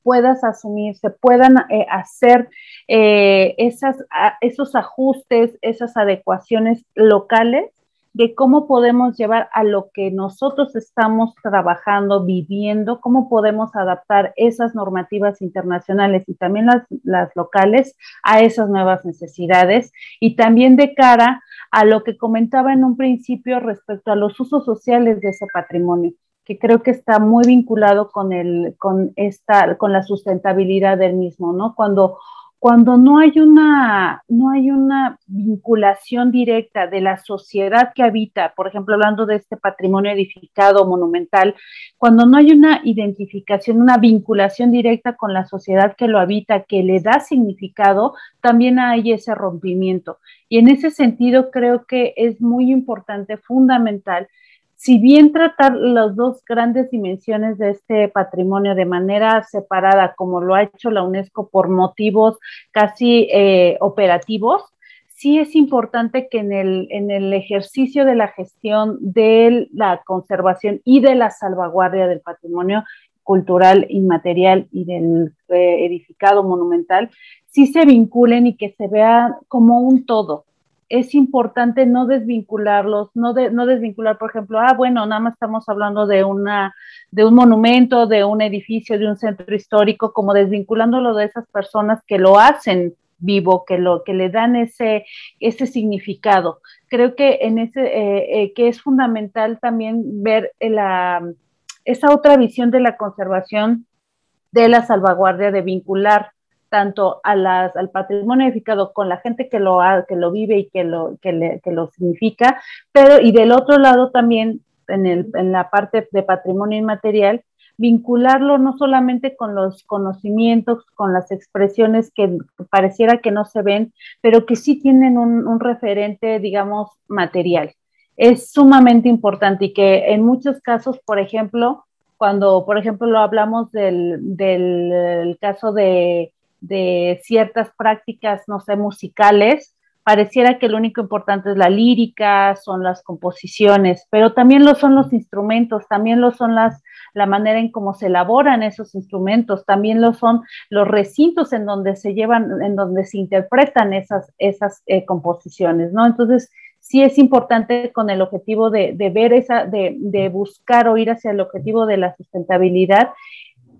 puedas asumir, se puedan hacer esos ajustes, esas adecuaciones locales de cómo podemos llevar a lo que nosotros estamos trabajando, viviendo, cómo podemos adaptar esas normativas internacionales y también las locales a esas nuevas necesidades y también de cara a lo que comentaba en un principio respecto a los usos sociales de ese patrimonio, que creo que está muy vinculado con la sustentabilidad del mismo, ¿no? Cuando no hay una vinculación directa de la sociedad que habita, por ejemplo, hablando de este patrimonio edificado, monumental, cuando no hay una identificación, una vinculación directa con la sociedad que lo habita, que le da significado, también hay ese rompimiento. Y en ese sentido creo que es muy importante, fundamental, si bien tratar las dos grandes dimensiones de este patrimonio de manera separada, como lo ha hecho la UNESCO por motivos casi operativos, sí es importante que en el ejercicio de la gestión de la conservación y de la salvaguardia del patrimonio cultural inmaterial y del edificado monumental, sí se vinculen y que se vea como un todo. Es importante no desvincularlos, no desvincular, por ejemplo, bueno, nada más estamos hablando de un monumento, de un edificio, de un centro histórico, como desvinculándolo de esas personas que lo hacen vivo, que le dan ese significado. Creo que que es fundamental también ver esa otra visión de la conservación, de la salvaguardia, de vincular tanto al patrimonio edificado con la gente que lo vive y que lo significa, pero y del otro lado también en la parte de patrimonio inmaterial, vincularlo no solamente con los conocimientos, con las expresiones que pareciera que no se ven, pero que sí tienen un referente, digamos, material. Es sumamente importante y que en muchos casos, por ejemplo, cuando, por ejemplo, lo hablamos del caso de ciertas prácticas, no sé, musicales, pareciera que lo único importante es la lírica, son las composiciones, pero también lo son los instrumentos, también lo son la manera en cómo se elaboran esos instrumentos, también lo son los recintos en donde se llevan, en donde se interpretan esas composiciones, ¿no? Entonces, sí es importante con el objetivo de ver de buscar o ir hacia el objetivo de la sustentabilidad,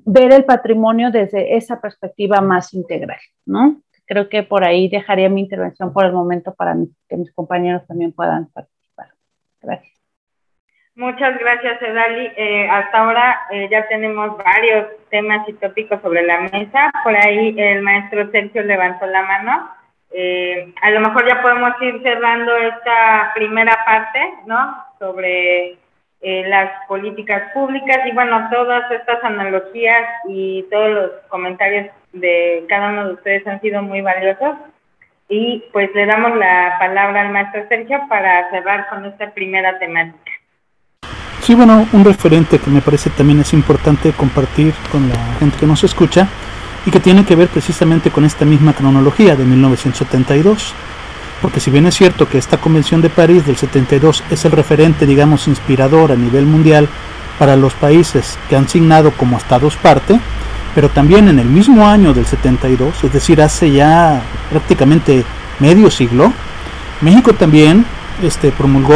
ver el patrimonio desde esa perspectiva más integral, ¿no? Creo que por ahí dejaría mi intervención por el momento para que mis compañeros también puedan participar. Gracias. Muchas gracias, Edali. Hasta ahora ya tenemos varios temas y tópicos sobre la mesa. Por ahí el maestro Sergio levantó la mano. A lo mejor ya podemos ir cerrando esta primera parte, ¿no? Sobre las políticas públicas y bueno, todas estas analogías y todos los comentarios de cada uno de ustedes han sido muy valiosos y pues le damos la palabra al maestro Sergio para cerrar con esta primera temática. Sí, bueno, un referente que me parece también es importante compartir con la gente que nos escucha y que tiene que ver precisamente con esta misma cronología de 1972. Porque si bien es cierto que esta Convención de París del 72 es el referente, digamos, inspirador a nivel mundial para los países que han signado como estados parte, pero también en el mismo año del 72, es decir, hace ya prácticamente medio siglo, México también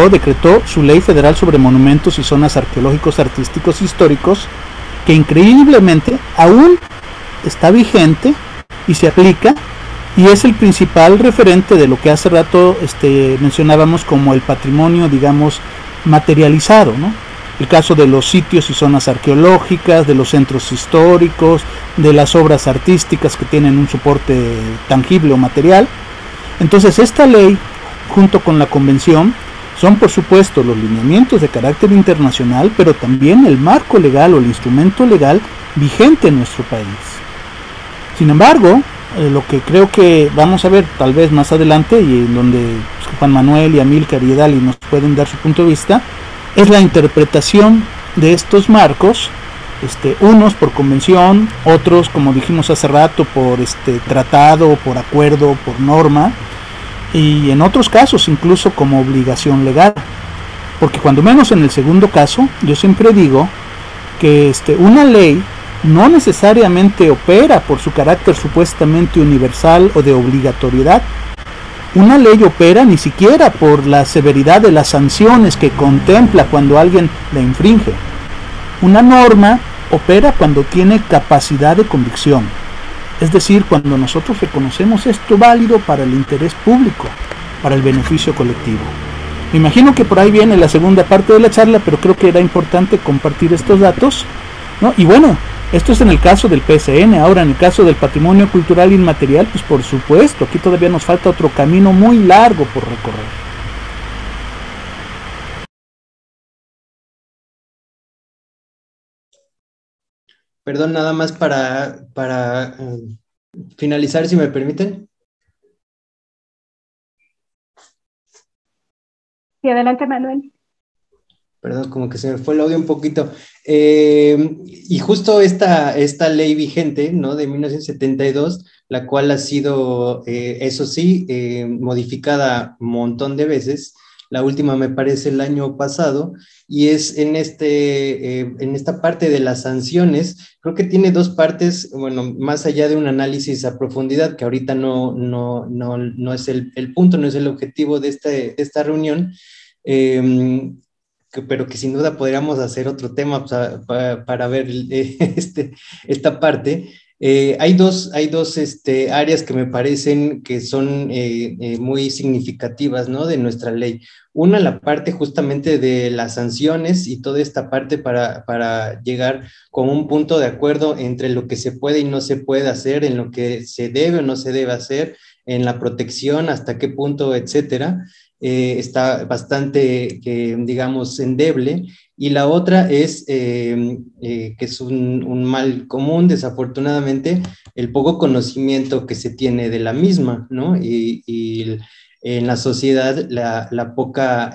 decretó su ley federal sobre monumentos y zonas arqueológicos, artísticos, históricos, que increíblemente aún está vigente y se aplica, y es el principal referente de lo que hace rato mencionábamos como el patrimonio, digamos, materializado, ¿no? El caso de los sitios y zonas arqueológicas, de los centros históricos, de las obras artísticas que tienen un soporte tangible o material. Entonces esta ley, junto con la convención, son por supuesto los lineamientos de carácter internacional, pero también el marco legal o el instrumento legal vigente en nuestro país. Sin embargo, lo que creo que vamos a ver tal vez más adelante, y en donde Juan Manuel y Amílcar y Edali nos pueden dar su punto de vista, es la interpretación de estos marcos, unos por convención, otros, como dijimos hace rato, por tratado, por acuerdo, por norma, y en otros casos incluso como obligación legal. Porque cuando menos en el segundo caso, yo siempre digo que una ley no necesariamente opera por su carácter supuestamente universal o de obligatoriedad. Una ley opera ni siquiera por la severidad de las sanciones que contempla cuando alguien la infringe. Una norma opera cuando tiene capacidad de convicción, es decir, cuando nosotros reconocemos esto válido para el interés público, para el beneficio colectivo. Me imagino que por ahí viene la segunda parte de la charla, pero creo que era importante compartir estos datos, ¿no? Y bueno, esto es en el caso del PSN. Ahora en el caso del patrimonio cultural inmaterial, pues por supuesto, aquí todavía nos falta otro camino muy largo por recorrer. Perdón, nada más para finalizar, si me permiten. Sí, adelante, Manuel. Perdón, como que se me fue el audio un poquito. Y justo esta ley vigente, ¿no?, de 1972, la cual ha sido, eso sí, modificada un montón de veces. La última me parece el año pasado, y es en esta parte de las sanciones. Creo que tiene dos partes, bueno, más allá de un análisis a profundidad, que ahorita no es el punto, no es el objetivo de esta reunión, pero que sin duda podríamos hacer otro tema para ver esta parte. Hay dos áreas que me parecen que son muy significativas, ¿no?, de nuestra ley. Una, la parte justamente de las sanciones y toda esta parte para llegar con un punto de acuerdo entre lo que se puede y no se puede hacer, en lo que se debe o no se debe hacer, en la protección, hasta qué punto, etcétera. está bastante, digamos, endeble, y la otra es, que es un mal común, desafortunadamente, el poco conocimiento que se tiene de la misma, ¿no? Y en la sociedad la poca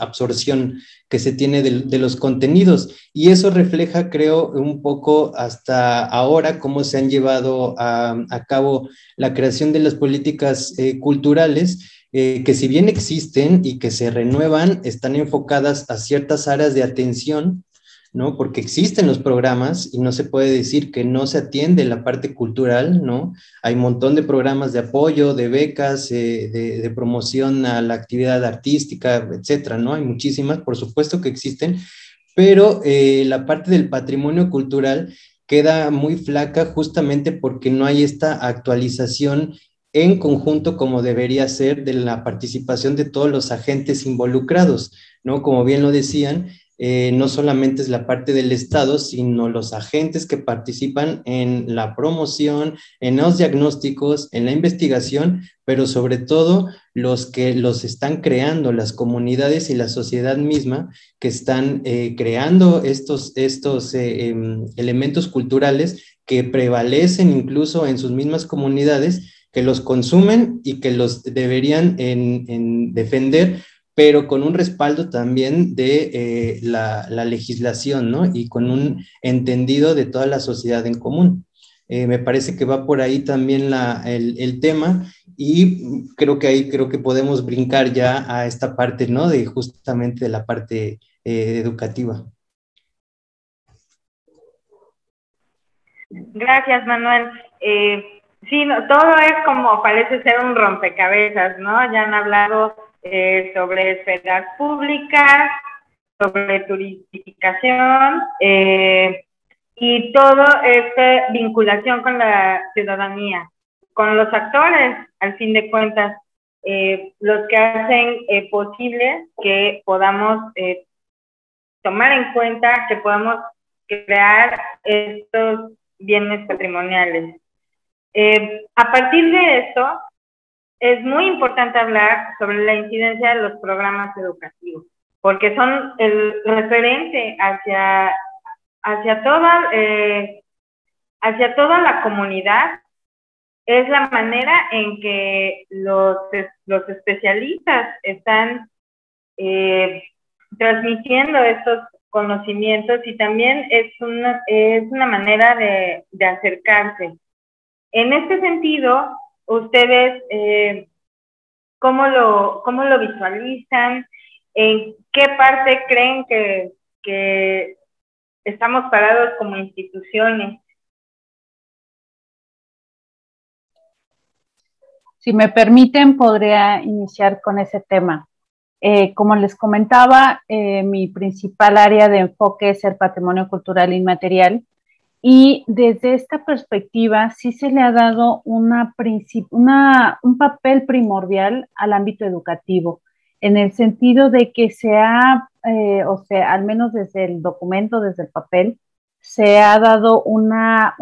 absorción que se tiene de los contenidos. Y eso refleja, creo, un poco hasta ahora cómo se han llevado a cabo la creación de las políticas culturales, que si bien existen y que se renuevan, están enfocadas a ciertas áreas de atención, ¿no? Porque existen los programas y no se puede decir que no se atiende la parte cultural, ¿no? Hay un montón de programas de apoyo, de becas, de promoción a la actividad artística, etcétera, ¿no? Hay muchísimas, por supuesto que existen, pero la parte del patrimonio cultural queda muy flaca justamente porque no hay esta actualización en conjunto como debería ser de la participación de todos los agentes involucrados, ¿no? Como bien lo decían, no solamente es la parte del Estado, sino los agentes que participan en la promoción, en los diagnósticos, en la investigación, pero sobre todo los que los están creando, las comunidades y la sociedad misma que están creando estos elementos culturales que prevalecen incluso en sus mismas comunidades, que los consumen y que los deberían en defender, pero con un respaldo también de la legislación, ¿no? Y con un entendido de toda la sociedad en común. Me parece que va por ahí también el tema, y creo que podemos brincar ya a esta parte, ¿no? De justamente de la parte educativa. Gracias, Manuel. Sí, no, todo es como parece ser un rompecabezas, ¿no? Ya han hablado sobre esferas públicas, sobre turistificación, y todo esta vinculación con la ciudadanía, con los actores, al fin de cuentas, los que hacen posible que podamos tomar en cuenta, que podamos crear estos bienes patrimoniales. A partir de esto, es muy importante hablar sobre la incidencia de los programas educativos, porque son el referente hacia toda la comunidad. Es la manera en que los especialistas están transmitiendo estos conocimientos, y también es una manera de acercarse. En este sentido, ustedes, ¿cómo lo visualizan? ¿En qué parte creen que estamos parados como instituciones? Si me permiten, podría iniciar con ese tema. Como les comentaba, mi principal área de enfoque es el patrimonio cultural inmaterial, y desde esta perspectiva sí se le ha dado un papel primordial al ámbito educativo, en el sentido de que al menos desde el documento, desde el papel, se ha dado una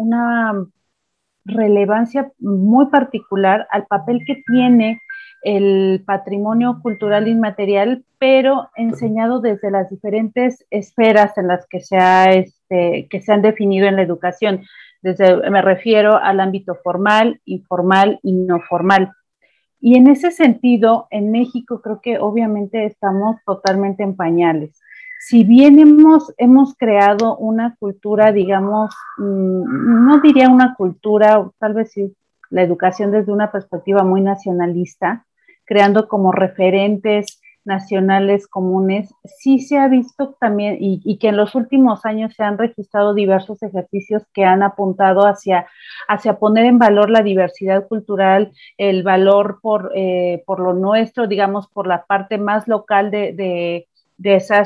relevancia muy particular al papel que tiene el patrimonio cultural inmaterial, pero enseñado desde las diferentes esferas en las que se han definido en la educación. Me refiero al ámbito formal, informal y no formal. Y en ese sentido, en México creo que obviamente estamos totalmente en pañales. Si bien hemos creado una cultura, digamos, no diría una cultura, tal vez sí, la educación desde una perspectiva muy nacionalista, creando como referentes nacionales comunes, sí se ha visto también, y que en los últimos años se han registrado diversos ejercicios que han apuntado hacia poner en valor la diversidad cultural, el valor por lo nuestro, digamos, por la parte más local de esa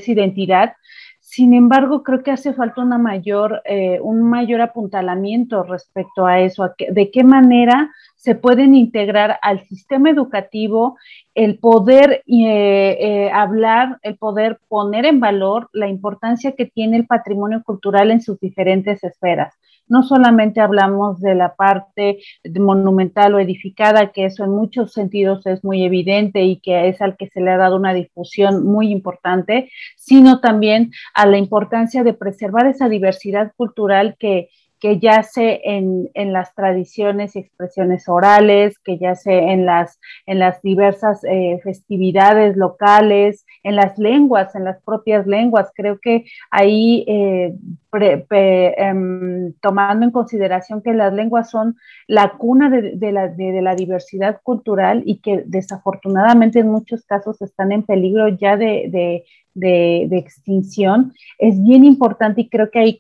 identidad. Sin embargo, creo que hace falta un mayor apuntalamiento respecto a eso, de qué manera se pueden integrar al sistema educativo el poder hablar, el poder poner en valor la importancia que tiene el patrimonio cultural en sus diferentes esferas. no solamente hablamos de la parte monumental o edificada, que eso en muchos sentidos es muy evidente y que es al que se le ha dado una difusión muy importante, sino también a la importancia de preservar esa diversidad cultural que yace en las tradiciones y expresiones orales, que yace en las diversas festividades locales, en las lenguas, en las propias lenguas. Creo que ahí, tomando en consideración que las lenguas son la cuna de la diversidad cultural y que desafortunadamente en muchos casos están en peligro ya de extinción, es bien importante y creo que ahí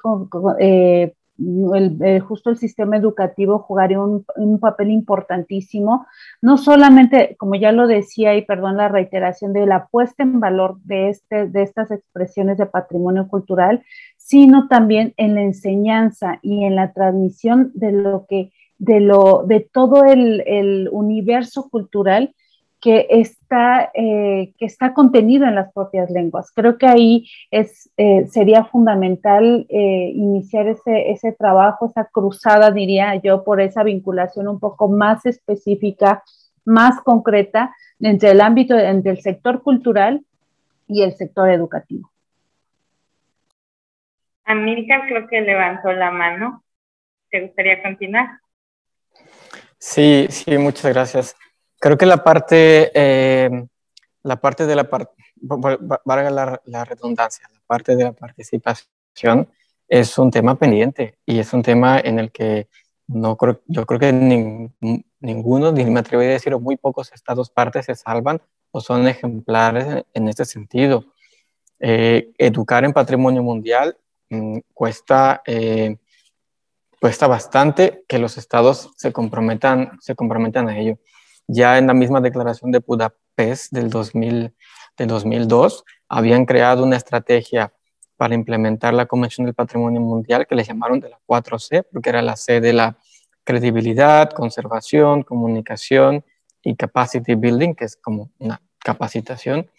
justo el sistema educativo jugaría un papel importantísimo, no solamente, como ya lo decía, y perdón la reiteración, de la puesta en valor de estas expresiones de patrimonio cultural, sino también en la enseñanza y en la transmisión de todo el universo cultural que está contenido en las propias lenguas. Creo que ahí sería fundamental iniciar ese trabajo, esa cruzada, diría yo, por esa vinculación un poco más específica, más concreta, entre el ámbito, entre el sector cultural y el sector educativo. Amílcar creo que levantó la mano. ¿Te gustaría continuar? Sí, muchas gracias. Creo que la parte de valga la redundancia, la parte de la participación es un tema pendiente y es un tema en el que yo creo que ninguno, ni me atrevería a decir, o muy pocos estados partes se salvan o son ejemplares en este sentido. Educar en patrimonio mundial cuesta bastante que los estados se comprometan a ello. Ya en la misma declaración de Budapest del 2002, habían creado una estrategia para implementar la Convención del Patrimonio Mundial que le llamaron de la 4C, porque era la C de la credibilidad, conservación, comunicación y capacity building, que es como una capacitación.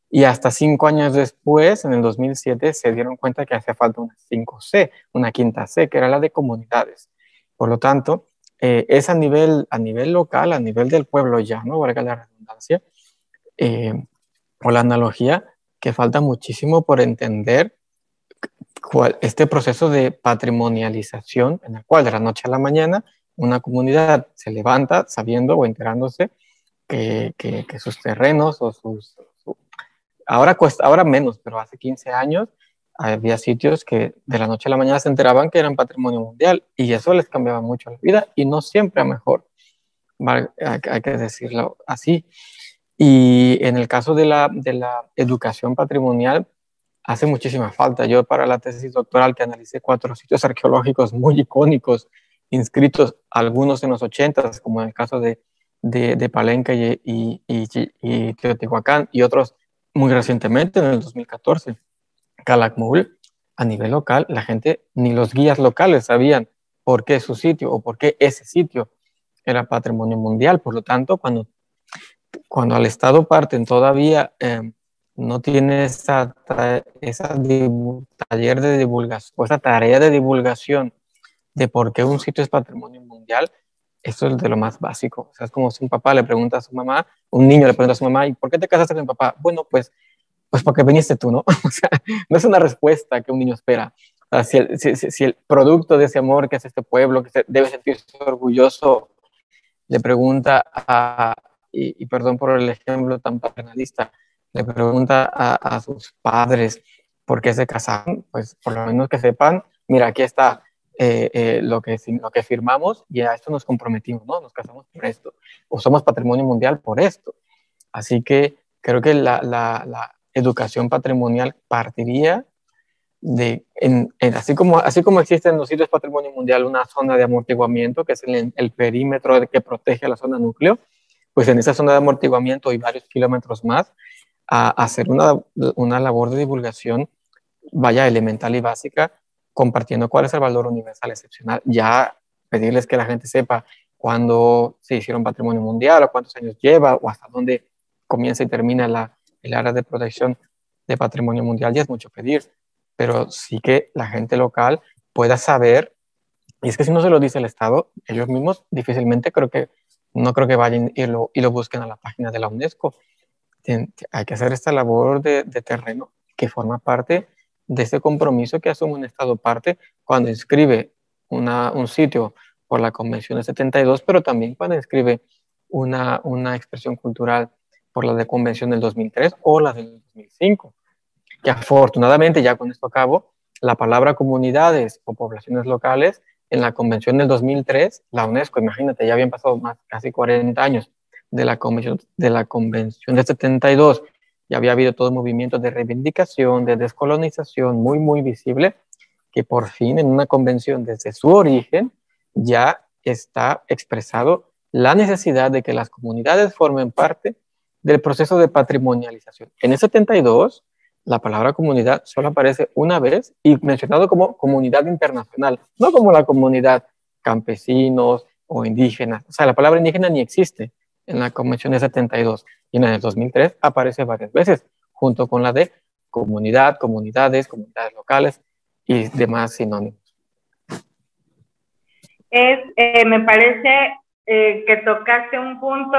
Y hasta 5 años después, en el 2007, se dieron cuenta que hacía falta una 5C, una quinta C, que era la de comunidades. Por lo tanto, es a nivel local, a nivel del pueblo llano, valga la redundancia, o la analogía, que falta muchísimo por entender este proceso de patrimonialización, en el cual de la noche a la mañana una comunidad se levanta sabiendo o enterándose que sus terrenos o ahora menos, pero hace 15 años había sitios que de la noche a la mañana se enteraban que eran patrimonio mundial y eso les cambiaba mucho la vida y no siempre a mejor, hay que decirlo así. Y en el caso de la educación patrimonial hace muchísima falta. Yo para la tesis doctoral que analicé 4 sitios arqueológicos muy icónicos, inscritos algunos en los 80s, como en el caso de Palenque y Teotihuacán, y otros muy recientemente, en el 2014, Calakmul. A nivel local, la gente, ni los guías locales sabían por qué su sitio o por qué ese sitio era patrimonio mundial. Por lo tanto, cuando al Estado parten todavía no tiene esa taller de divulgación o esa tarea de divulgación de por qué un sitio es patrimonio mundial, eso es de lo más básico. O sea, es como si un papá le pregunta a su mamá, un niño le pregunta a su mamá, ¿y por qué te casaste con mi papá? Bueno, pues porque viniste tú, ¿no? O sea, no es una respuesta que un niño espera. O sea, si el producto de ese amor que es este pueblo, que debe sentirse orgulloso, le pregunta y perdón por el ejemplo tan paternalista, le pregunta a sus padres por qué se casaron, pues por lo menos que sepan, mira, aquí está lo que firmamos y a esto nos comprometimos, ¿no? Nos casamos por esto, o somos patrimonio mundial por esto. Así que creo que la educación patrimonial partiría así como existe en los sitios patrimonio mundial una zona de amortiguamiento, que es el perímetro que protege a la zona núcleo, pues en esa zona de amortiguamiento y varios kilómetros más, a hacer una labor de divulgación, vaya, elemental y básica, compartiendo cuál es el valor universal excepcional. Ya pedirles que la gente sepa cuándo se hicieron patrimonio mundial, o cuántos años lleva, o hasta dónde comienza y termina el área de protección de patrimonio mundial, ya es mucho pedir, pero sí que la gente local pueda saber Y es que si no se lo dice el Estado, ellos mismos difícilmente no creo que vayan y lo busquen a la página de la UNESCO. Hay que hacer esta labor de terreno que forma parte de ese compromiso que asume un Estado parte cuando inscribe un sitio por la Convención de 72, pero también cuando inscribe una expresión cultural por la de Convención del 2003 o la del 2005. Que afortunadamente, ya con esto acabo, la palabra comunidades o poblaciones locales en la Convención del 2003, la UNESCO, imagínate, ya habían pasado casi 40 años de la Convención del 72, ya había habido todo un movimiento de reivindicación, de descolonización muy, muy visible, que por fin en una convención desde su origen ya está expresado la necesidad de que las comunidades formen parte del proceso de patrimonialización. En el 72, la palabra comunidad solo aparece una vez y mencionado como comunidad internacional, no como la comunidad campesinos o indígenas. O sea, la palabra indígena ni existe en la Convención de 72 y en el 2003 aparece varias veces, junto con la de comunidad, comunidades locales y demás sinónimos. Me parece que tocaste un punto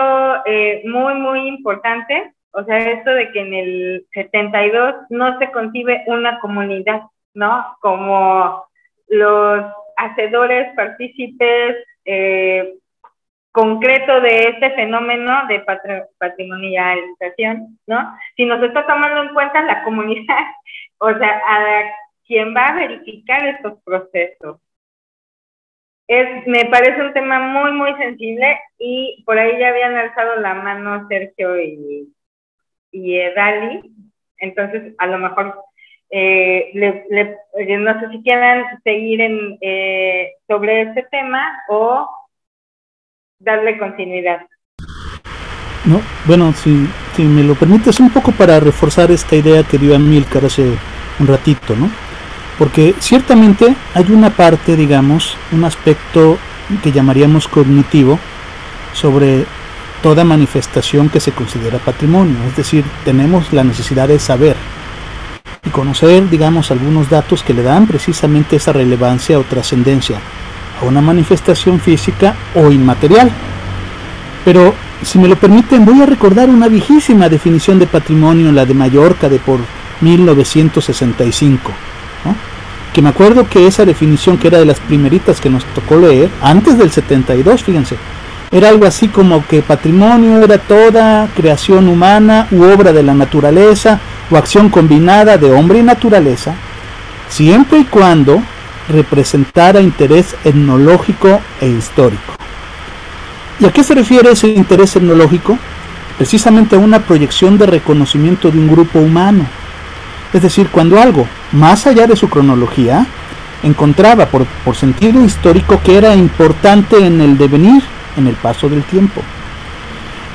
muy, muy importante. O sea, esto de que en el 72 no se concibe una comunidad, ¿no? Como los hacedores, partícipes concreto de este fenómeno de patrimonialización, ¿no? Si nos está tomando en cuenta la comunidad, o sea, a quien va a verificar estos procesos. Me parece un tema muy, muy sensible y por ahí ya habían alzado la mano Sergio y Edali, entonces a lo mejor no sé si quieran seguir sobre este tema o darle continuidad. No, bueno, si me lo permites, un poco para reforzar esta idea que dio Amílcar hace un ratito, ¿no? Porque ciertamente hay una parte, digamos, un aspecto que llamaríamos cognitivo sobre toda manifestación que se considera patrimonio, es decir, tenemos la necesidad de saber y conocer, digamos, algunos datos que le dan precisamente esa relevancia o trascendencia a una manifestación física o inmaterial. Pero, si me lo permiten, voy a recordar una viejísima definición de patrimonio, la de Mallorca, de por 1965, ¿no? Que me acuerdo que esa definición, que era de las primeritas que nos tocó leer, antes del 72, fíjense, era algo así como que patrimonio era toda creación humana u obra de la naturaleza o acción combinada de hombre y naturaleza, siempre y cuando representara interés etnológico e histórico. ¿Y a qué se refiere ese interés etnológico? Precisamente a una proyección de reconocimiento de un grupo humano. Es decir, cuando algo, más allá de su cronología, encontraba por sentido histórico que era importante en el devenir, en el paso del tiempo.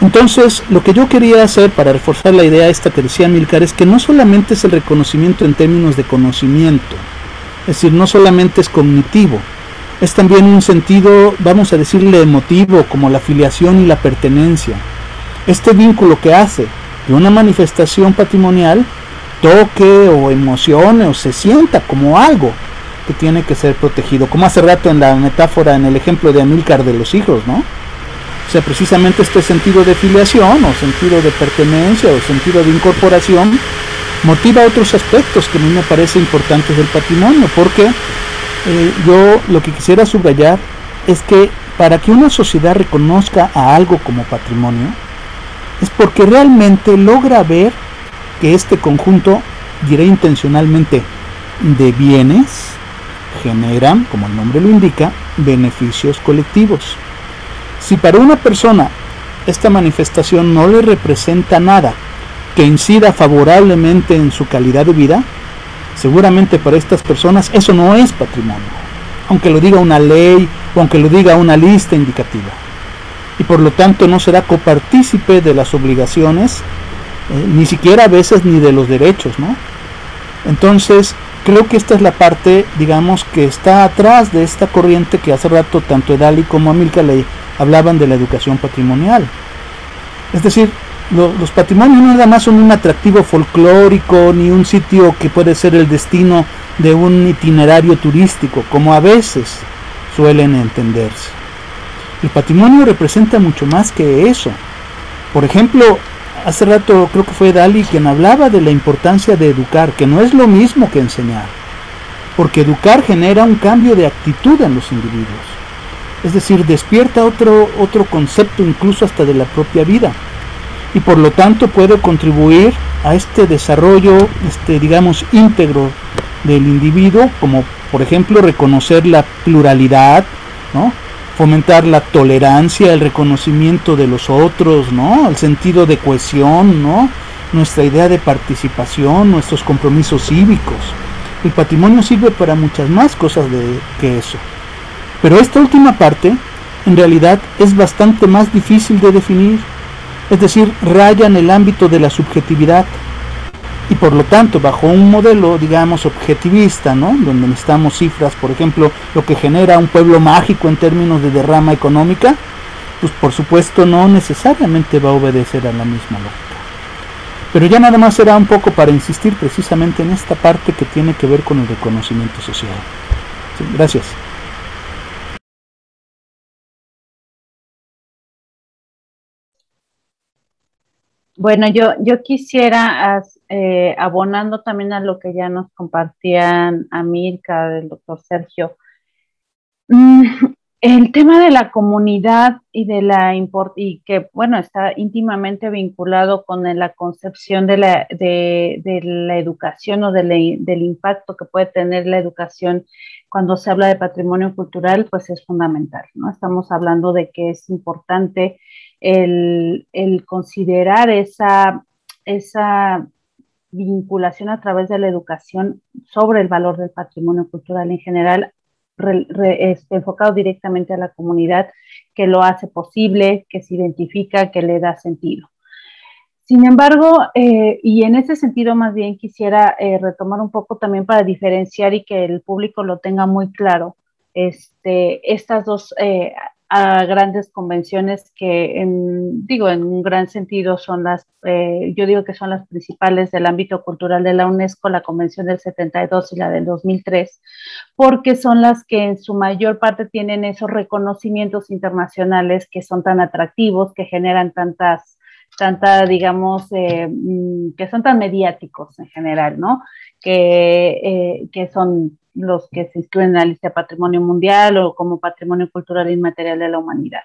Entonces, lo que yo quería hacer para reforzar la idea esta que decía Amílcar es que no solamente es el reconocimiento en términos de conocimiento, es decir, no solamente es cognitivo, es también un sentido, vamos a decirle, emotivo, como la filiación y la pertenencia. Este vínculo que hace que una manifestación patrimonial toque o emocione o se sienta como algo que tiene que ser protegido, como hace rato en la metáfora, en el ejemplo de Amílcar de los hijos, ¿no? O sea, precisamente este sentido de filiación o sentido de pertenencia o sentido de incorporación motiva otros aspectos que a mí me parecen importantes del patrimonio, porque yo lo que quisiera subrayar es que para que una sociedad reconozca a algo como patrimonio es porque realmente logra ver que este conjunto, diré intencionalmente, de bienes generan, como el nombre lo indica, beneficios colectivos. Si para una persona esta manifestación no le representa nada que incida favorablemente en su calidad de vida, seguramente para estas personas eso no es patrimonio, aunque lo diga una ley o aunque lo diga una lista indicativa, y por lo tanto no será copartícipe de las obligaciones, ni siquiera a veces ni de los derechos, ¿no? Entonces creo que esta es la parte, digamos, que está atrás de esta corriente que hace rato tanto Edali como Amílcar le hablaban de la educación patrimonial. Es decir, los patrimonios no nada más son un atractivo folclórico ni un sitio que puede ser el destino de un itinerario turístico, como a veces suelen entenderse. El patrimonio representa mucho más que eso. Por ejemplo, hace rato creo que fue Dali quien hablaba de la importancia de educar, que no es lo mismo que enseñar, porque educar genera un cambio de actitud en los individuos. Es decir, despierta otro concepto incluso hasta de la propia vida, y por lo tanto puede contribuir a este desarrollo, digamos, íntegro del individuo, como por ejemplo reconocer la pluralidad, ¿no? Fomentar la tolerancia, el reconocimiento de los otros, ¿no? El sentido de cohesión, ¿no? Nuestra idea de participación, nuestros compromisos cívicos. El patrimonio sirve para muchas más cosas que eso. Pero esta última parte, en realidad, es bastante más difícil de definir. Es decir, raya en el ámbito de la subjetividad. Y por lo tanto, bajo un modelo, digamos, objetivista, ¿no? Donde necesitamos cifras, por ejemplo, lo que genera un pueblo mágico en términos de derrama económica, pues por supuesto no necesariamente va a obedecer a la misma lógica. Pero ya nada más será un poco para insistir precisamente en esta parte que tiene que ver con el reconocimiento social. Sí, gracias. Bueno, yo quisiera, abonando también a lo que ya nos compartían Amilcar, del doctor Sergio, el tema de la comunidad y y que, bueno, está íntimamente vinculado con la concepción de la educación o del impacto que puede tener la educación cuando se habla de patrimonio cultural, pues es fundamental, ¿no? Estamos hablando de que es importante el considerar esa vinculación a través de la educación sobre el valor del patrimonio cultural en general, enfocado directamente a la comunidad, que lo hace posible, que se identifica, que le da sentido. Sin embargo, y en ese sentido más bien quisiera retomar un poco también para diferenciar y que el público lo tenga muy claro, estas dos grandes convenciones que, en un gran sentido son yo digo que son las principales del ámbito cultural de la UNESCO, la Convención del 72 y la del 2003, porque son las que en su mayor parte tienen esos reconocimientos internacionales que son tan atractivos, que generan digamos, que son tan mediáticos en general, ¿no? Que son los que se inscriben en la lista de patrimonio mundial o como patrimonio cultural inmaterial de la humanidad.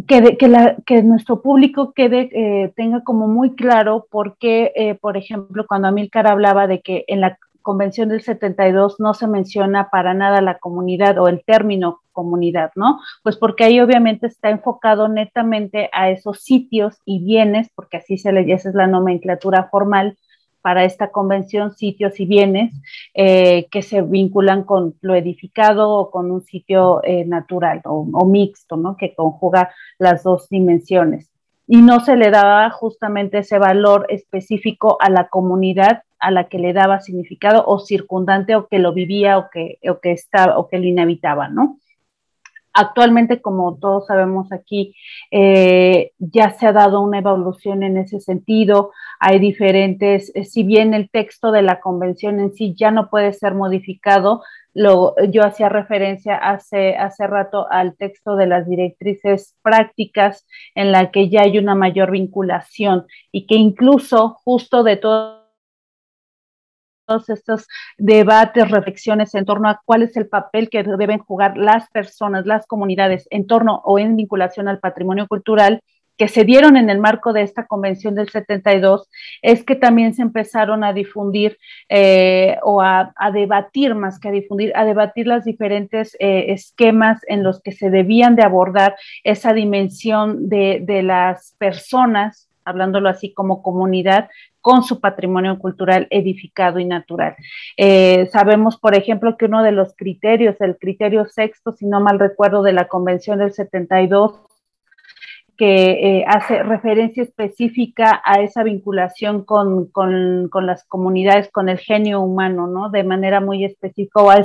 Que nuestro público tenga como muy claro por qué, por ejemplo, cuando Amilcar hablaba de que en la Convención del 72 no se menciona para nada la comunidad o el término comunidad, ¿no? Pues porque ahí obviamente está enfocado netamente a esos sitios y bienes, porque así esa es la nomenclatura formal para esta convención, sitios y bienes que se vinculan con lo edificado o con un sitio natural o mixto, ¿no? Que conjuga las dos dimensiones. Y no se le daba justamente ese valor específico a la comunidad a la que le daba significado o circundante o que lo vivía o que lo inhabitaba, ¿no? Actualmente, como todos sabemos aquí, ya se ha dado una evolución en ese sentido. Hay diferentes, si bien el texto de la convención en sí ya no puede ser modificado, yo hacía referencia hace rato al texto de las directrices prácticas en la que ya hay una mayor vinculación y que incluso justo de todos estos debates, reflexiones en torno a cuál es el papel que deben jugar las personas, las comunidades en torno o en vinculación al patrimonio cultural que se dieron en el marco de esta convención del 72, es que también se empezaron a difundir o a debatir, más que a difundir, a debatir los diferentes esquemas en los que se debían de abordar esa dimensión de las personas, hablándolo así como comunidad, con su patrimonio cultural edificado y natural. Sabemos, por ejemplo, que uno de los criterios, el criterio sexto, si no mal recuerdo, de la Convención del 72, que hace referencia específica a esa vinculación con las comunidades, con el genio humano, ¿no? De manera muy específica, o a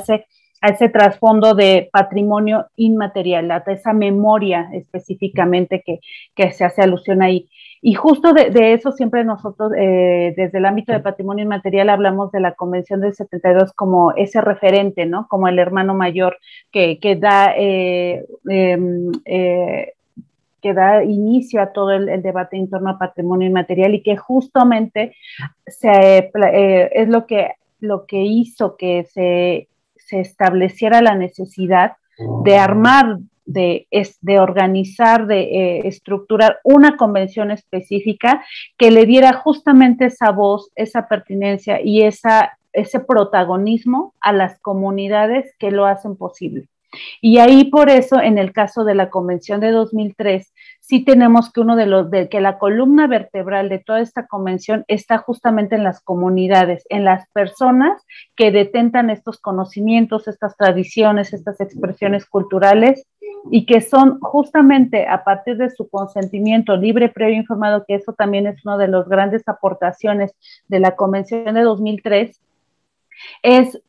a ese trasfondo de patrimonio inmaterial, a esa memoria específicamente que se hace alusión ahí. Y justo de eso siempre nosotros, desde el ámbito de patrimonio inmaterial, hablamos de la Convención del 72 como ese referente, ¿no? Como el hermano mayor que da que da inicio a todo el debate en torno a patrimonio inmaterial y que justamente es lo que hizo que se estableciera la necesidad de armar, de organizar, de estructurar una convención específica que le diera justamente esa voz, esa pertinencia y ese protagonismo a las comunidades que lo hacen posible. Y ahí por eso, en el caso de la Convención de 2003, sí tenemos que que la columna vertebral de toda esta convención está justamente en las comunidades, en las personas que detentan estos conocimientos, estas tradiciones, estas expresiones culturales, y que son justamente a partir de su consentimiento libre, previo, informado, que eso también es una de las grandes aportaciones de la Convención de 2003, es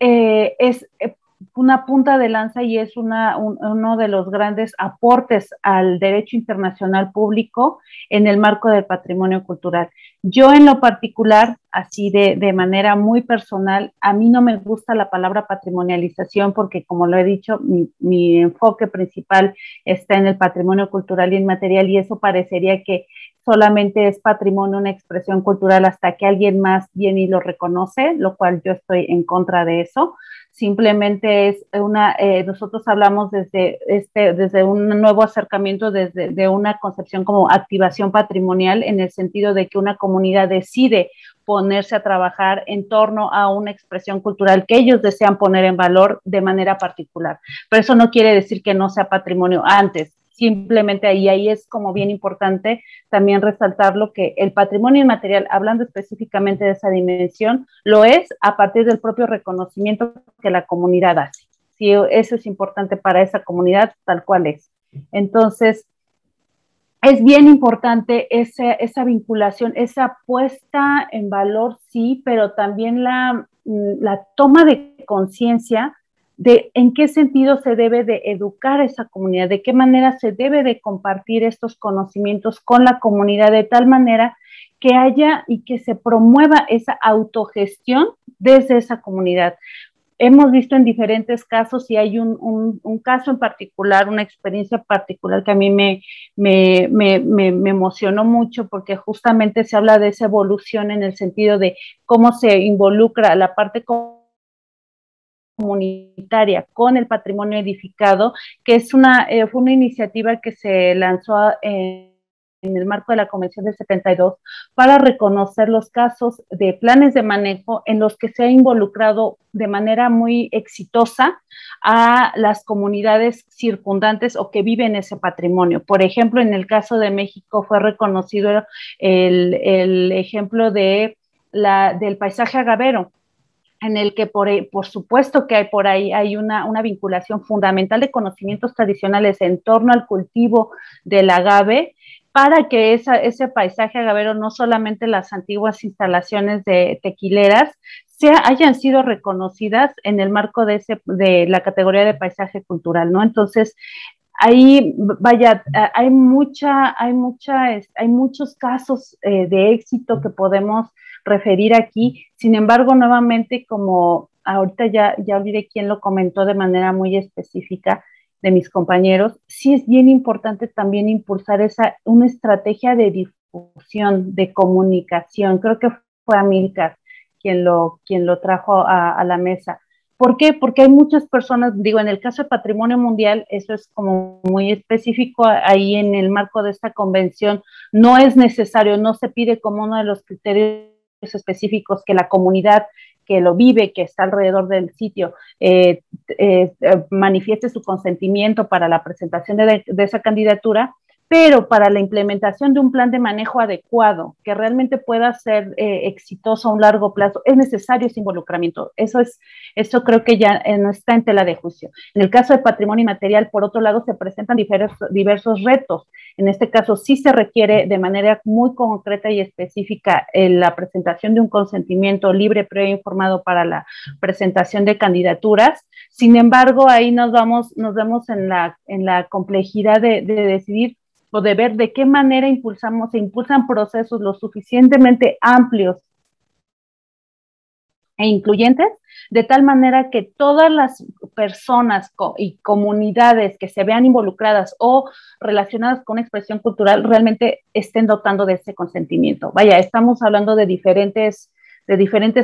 una punta de lanza y es uno de los grandes aportes al derecho internacional público en el marco del patrimonio cultural. Yo en lo particular, así de manera muy personal, a mí no me gusta la palabra patrimonialización porque, como lo he dicho, mi enfoque principal está en el patrimonio cultural inmaterial y eso parecería que solamente es patrimonio, una expresión cultural hasta que alguien más viene y lo reconoce, lo cual yo estoy en contra de eso. Simplemente es nosotros hablamos desde un nuevo acercamiento, de una concepción como activación patrimonial, en el sentido de que una comunidad decide ponerse a trabajar en torno a una expresión cultural que ellos desean poner en valor de manera particular. Pero eso no quiere decir que no sea patrimonio antes. Simplemente ahí es como bien importante también resaltar lo que el patrimonio inmaterial, hablando específicamente de esa dimensión, lo es a partir del propio reconocimiento que la comunidad hace. Sí, eso es importante para esa comunidad tal cual es. Entonces, es bien importante esa vinculación, esa puesta en valor, sí, pero también la toma de conciencia de en qué sentido se debe de educar a esa comunidad, de qué manera se debe de compartir estos conocimientos con la comunidad, de tal manera que haya y que se promueva esa autogestión desde esa comunidad. Hemos visto en diferentes casos y hay un caso en particular, una experiencia particular que a mí me emocionó mucho porque justamente se habla de esa evolución en el sentido de cómo se involucra la parte comunitaria con el patrimonio edificado, que fue una iniciativa que se lanzó en el marco de la Convención del 72 para reconocer los casos de planes de manejo en los que se ha involucrado de manera muy exitosa a las comunidades circundantes o que viven ese patrimonio. Por ejemplo, en el caso de México fue reconocido el ejemplo del paisaje agavero, en el que por supuesto que hay una vinculación fundamental de conocimientos tradicionales en torno al cultivo del agave, para que ese paisaje agavero, no solamente las antiguas instalaciones de tequileras, hayan sido reconocidas en el marco de la categoría de paisaje cultural, ¿no? Entonces, ahí, vaya, hay muchos casos de éxito que podemos referir aquí. Sin embargo, nuevamente, como ahorita ya olvidé quién lo comentó de manera muy específica de mis compañeros, sí es bien importante también impulsar una estrategia de difusión, de comunicación. Creo que fue Amílcar quien lo trajo a la mesa. ¿Por qué? Porque hay muchas personas, digo, en el caso de Patrimonio Mundial, eso es como muy específico, ahí en el marco de esta convención, no es necesario, no se pide como uno de los criterios específicos que la comunidad que lo vive, que está alrededor del sitio, manifieste su consentimiento para la presentación de esa candidatura, pero para la implementación de un plan de manejo adecuado que realmente pueda ser exitoso a un largo plazo, es necesario ese involucramiento. Eso creo que ya no está en tela de juicio. En el caso de patrimonio inmaterial, por otro lado, se presentan diversos retos. En este caso, sí se requiere de manera muy concreta y específica la presentación de un consentimiento libre, previo e informado para la presentación de candidaturas. Sin embargo, ahí nos vemos en la complejidad de decidir o de ver de qué manera se impulsan procesos lo suficientemente amplios e incluyentes, de tal manera que todas las personas y comunidades que se vean involucradas o relacionadas con expresión cultural realmente estén dotando de ese consentimiento. Vaya, estamos hablando de diferentes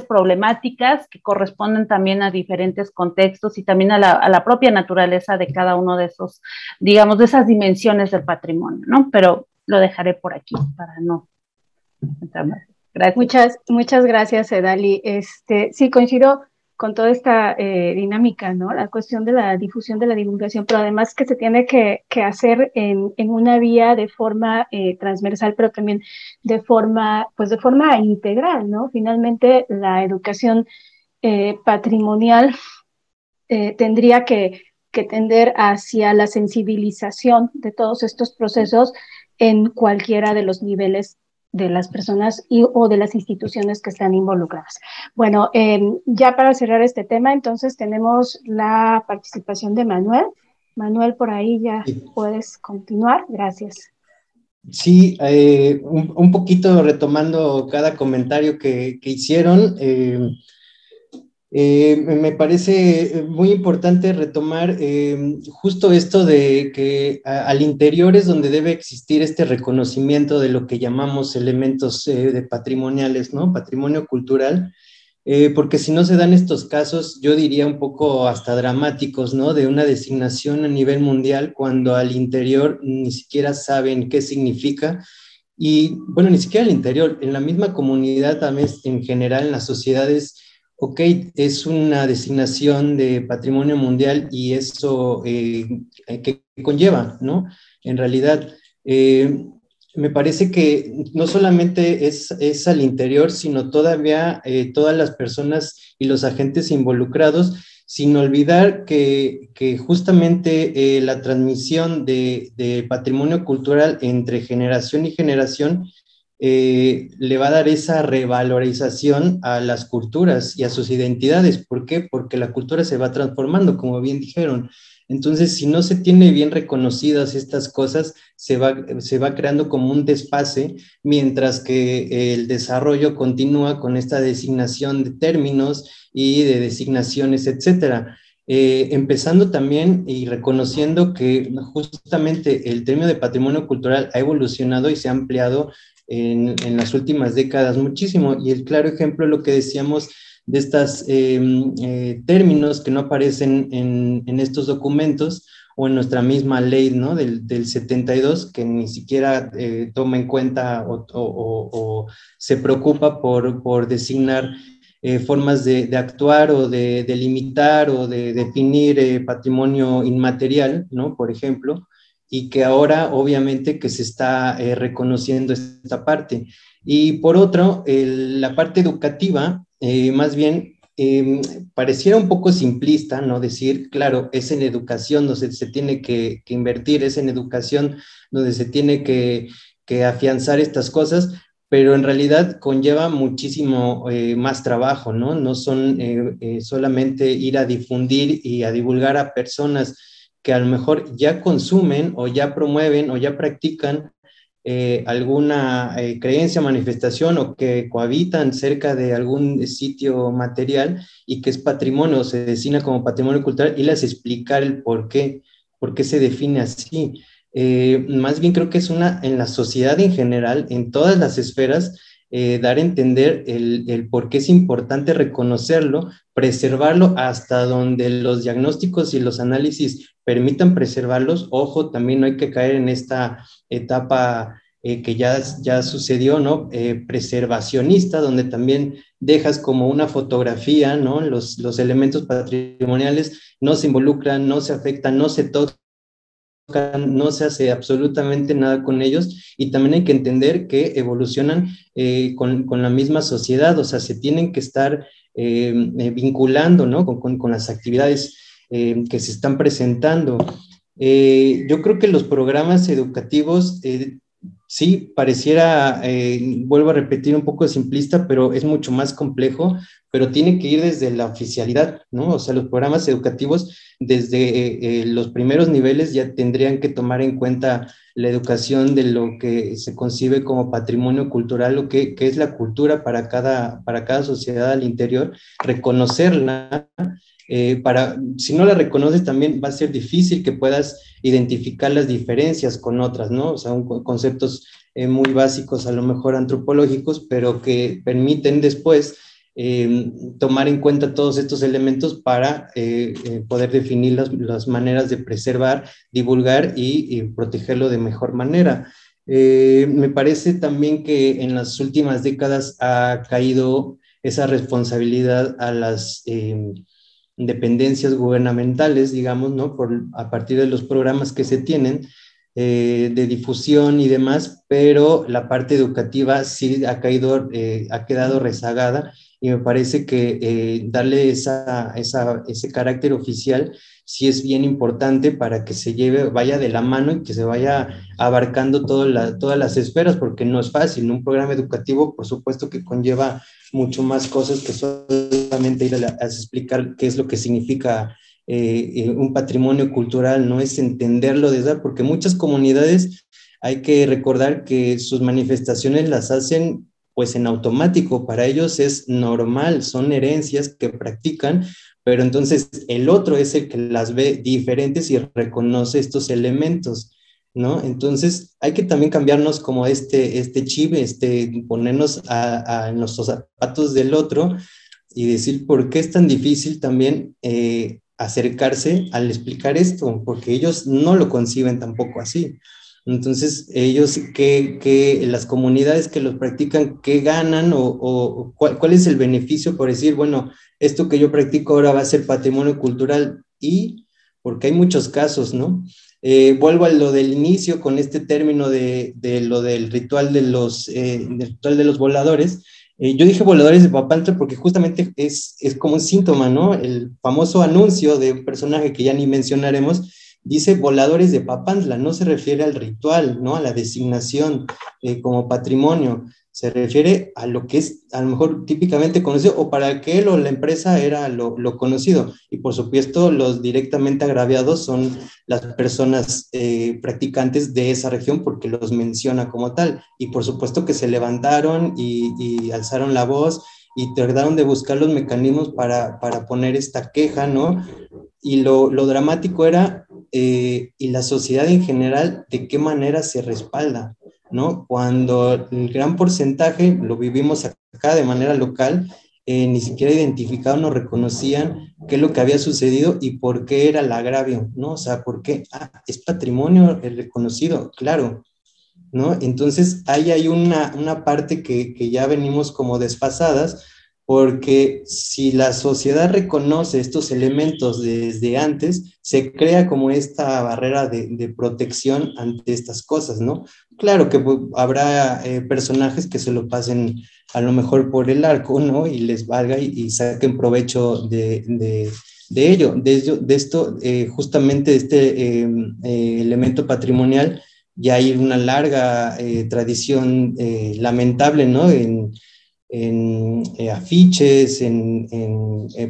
problemáticas que corresponden también a diferentes contextos y también a la propia naturaleza de cada uno de esos, digamos, de esas dimensiones del patrimonio, ¿no? Pero lo dejaré por aquí para no entrar más. Gracias. Muchas gracias, Edali. Sí, coincido con toda esta dinámica, ¿no? La cuestión de la difusión, de la divulgación, pero además que se tiene que hacer en una vía de forma transversal, pero también de forma integral, ¿no? Finalmente, la educación patrimonial tendría que tender hacia la sensibilización de todos estos procesos en cualquiera de los niveles de las personas o de las instituciones que están involucradas. Bueno, ya para cerrar este tema, entonces tenemos la participación de Manuel. Manuel, por ahí ya puedes continuar. Gracias. Sí, un poquito retomando cada comentario que hicieron, me parece muy importante retomar justo esto de que al interior es donde debe existir este reconocimiento de lo que llamamos elementos de patrimoniales, ¿no? Patrimonio cultural, porque si no se dan estos casos, yo diría un poco hasta dramáticos, ¿no? De una designación a nivel mundial cuando al interior ni siquiera saben qué significa. Y bueno, ni siquiera al interior, en la misma comunidad también en general, en las sociedades. Ok, es una designación de patrimonio mundial y eso que conlleva, ¿no? En realidad, me parece que no solamente es al interior, sino todavía todas las personas y los agentes involucrados, sin olvidar que justamente la transmisión de patrimonio cultural entre generación y generación le va a dar esa revalorización a las culturas y a sus identidades. ¿Por qué? Porque la cultura se va transformando, como bien dijeron. Entonces, si no se tiene bien reconocidas estas cosas, se va creando como un desfase, mientras que el desarrollo continúa con esta designación de términos y de designaciones, etcétera. Empezando también y reconociendo que justamente el término de patrimonio cultural ha evolucionado y se ha ampliado en las últimas décadas muchísimo, y el claro ejemplo es lo que decíamos de estos términos que no aparecen en estos documentos o en nuestra misma ley, ¿no? del 72, que ni siquiera toma en cuenta o se preocupa por designar formas de actuar o de delimitar o de definir patrimonio inmaterial, ¿no? Por ejemplo, y que ahora obviamente que se está reconociendo esta parte. Y por otro, la parte educativa, más bien, pareciera un poco simplista, ¿no? Decir, claro, es en educación donde se tiene que invertir, es en educación donde se tiene que afianzar estas cosas, pero en realidad conlleva muchísimo más trabajo, ¿no? No son solamente ir a difundir y a divulgar a personas que a lo mejor ya consumen o ya promueven o ya practican alguna creencia, manifestación o que cohabitan cerca de algún sitio material y que es patrimonio, se designa como patrimonio cultural, y les explicar el por qué se define así. Más bien creo que es en la sociedad en general, en todas las esferas, dar a entender el por qué es importante reconocerlo, preservarlo hasta donde los diagnósticos y los análisis permitan preservarlos. Ojo, también no hay que caer en esta etapa que ya sucedió, ¿no? Preservacionista, donde también dejas como una fotografía, ¿no? Los elementos patrimoniales no se involucran, no se afectan, no se tocan, no se hace absolutamente nada con ellos, y también hay que entender que evolucionan con la misma sociedad, o sea, se tienen que estar vinculando, ¿no? con las actividades que se están presentando. Yo creo que los programas educativos, sí, pareciera, vuelvo a repetir, un poco simplista, pero es mucho más complejo, pero tiene que ir desde la oficialidad, ¿no? O sea, los programas educativos desde los primeros niveles ya tendrían que tomar en cuenta la educación de lo que se concibe como patrimonio cultural, lo que es la cultura para cada sociedad al interior, reconocerla. Si no la reconoces, también va a ser difícil que puedas identificar las diferencias con otras, ¿no? O sea, conceptos muy básicos, a lo mejor antropológicos, pero que permiten después tomar en cuenta todos estos elementos para poder definir las maneras de preservar, divulgar y protegerlo de mejor manera. Me parece también que en las últimas décadas ha caído esa responsabilidad a las dependencias gubernamentales, digamos, ¿no? A partir de los programas que se tienen de difusión y demás, pero la parte educativa sí ha quedado rezagada, y me parece que darle ese carácter oficial sí es bien importante para que vaya de la mano y que se vaya abarcando todas las esferas, porque no es fácil. Un programa educativo, por supuesto que conlleva mucho más cosas que solamente ir a explicar qué es lo que significa un patrimonio cultural, no es entenderlo desde, porque muchas comunidades, hay que recordar que sus manifestaciones las hacen pues en automático, para ellos es normal, son herencias que practican, pero entonces el otro es el que las ve diferentes y reconoce estos elementos, ¿no? Entonces hay que también cambiarnos como este chip, ponernos en los zapatos del otro y decir por qué es tan difícil también acercarse al explicar esto, porque ellos no lo conciben tampoco así. Entonces, ellos, las comunidades que los practican, ¿qué ganan o cuál es el beneficio por decir, bueno, esto que yo practico ahora va a ser patrimonio cultural? Y porque hay muchos casos, ¿no? Vuelvo a lo del inicio con este término de lo del ritual de los voladores. Yo dije voladores de Papantla porque justamente es como un síntoma, ¿no? El famoso anuncio de un personaje que ya ni mencionaremos dice voladores de Papantla, no se refiere al ritual, ¿no? A la designación como patrimonio, se refiere a lo que es a lo mejor típicamente conocido, o para que él o la empresa era lo conocido, y por supuesto los directamente agraviados son las personas practicantes de esa región, porque los menciona como tal, y por supuesto que se levantaron y alzaron la voz, y trataron de buscar los mecanismos para poner esta queja, ¿no? Y lo dramático era, y la sociedad en general, de qué manera se respalda, ¿no? Cuando el gran porcentaje, lo vivimos acá de manera local, ni siquiera identificaban o reconocían qué es lo que había sucedido y por qué era el agravio, ¿no? O sea, ¿por qué? Es patrimonio reconocido, claro, ¿no? Entonces, ahí hay una parte que ya venimos como desfasadas, porque si la sociedad reconoce estos elementos desde antes, se crea como esta barrera de protección ante estas cosas, ¿no? Claro que habrá personajes que se lo pasen a lo mejor por el arco, ¿no? Y les valga y saquen provecho de ello. De esto, justamente elemento patrimonial, ya hay una larga tradición lamentable, ¿no? En afiches, en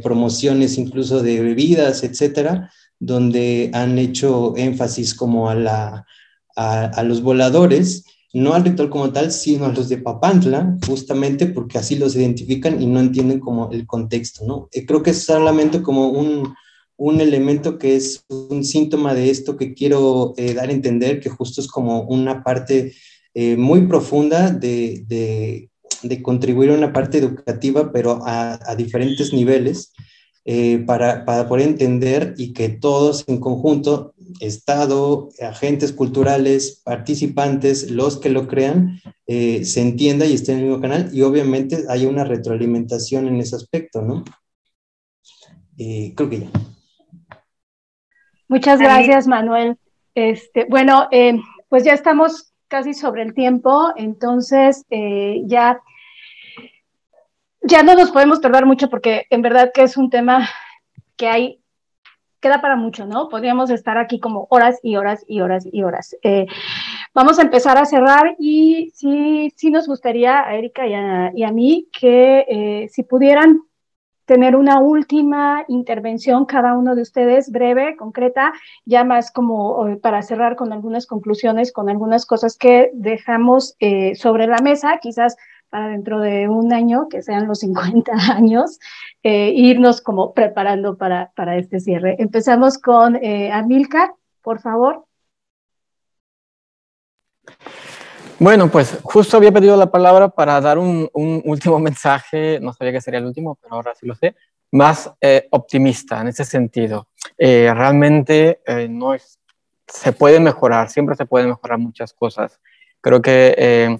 promociones incluso de bebidas, etcétera, donde han hecho énfasis como a los voladores, no al ritual como tal, sino a los de Papantla, justamente porque así los identifican y no entienden como el contexto, ¿no? Creo que es solamente como un elemento que es un síntoma de esto que quiero dar a entender, que justo es como una parte muy profunda de contribuir a una parte educativa, pero a diferentes niveles, para poder entender y que todos en conjunto, Estado, agentes culturales, participantes, los que lo crean, se entienda y esté en el mismo canal, y obviamente hay una retroalimentación en ese aspecto, ¿no? Creo que ya. Muchas gracias, Manuel. Bueno, pues ya estamos casi sobre el tiempo, entonces ya no nos podemos tardar mucho porque en verdad que es un tema que queda para mucho, ¿no? Podríamos estar aquí como horas y horas y horas y horas. Vamos a empezar a cerrar y sí nos gustaría a Erika y a mí que si pudieran tener una última intervención cada uno de ustedes, breve, concreta, ya más como para cerrar con algunas conclusiones, con algunas cosas que dejamos sobre la mesa, quizás para dentro de un año, que sean los 50 años, irnos como preparando para este cierre. Empezamos con Amílcar, por favor. Bueno, pues justo había pedido la palabra para dar un último mensaje, no sabía que sería el último, pero ahora sí lo sé, más optimista en ese sentido. Realmente se puede mejorar, siempre se pueden mejorar muchas cosas. Creo que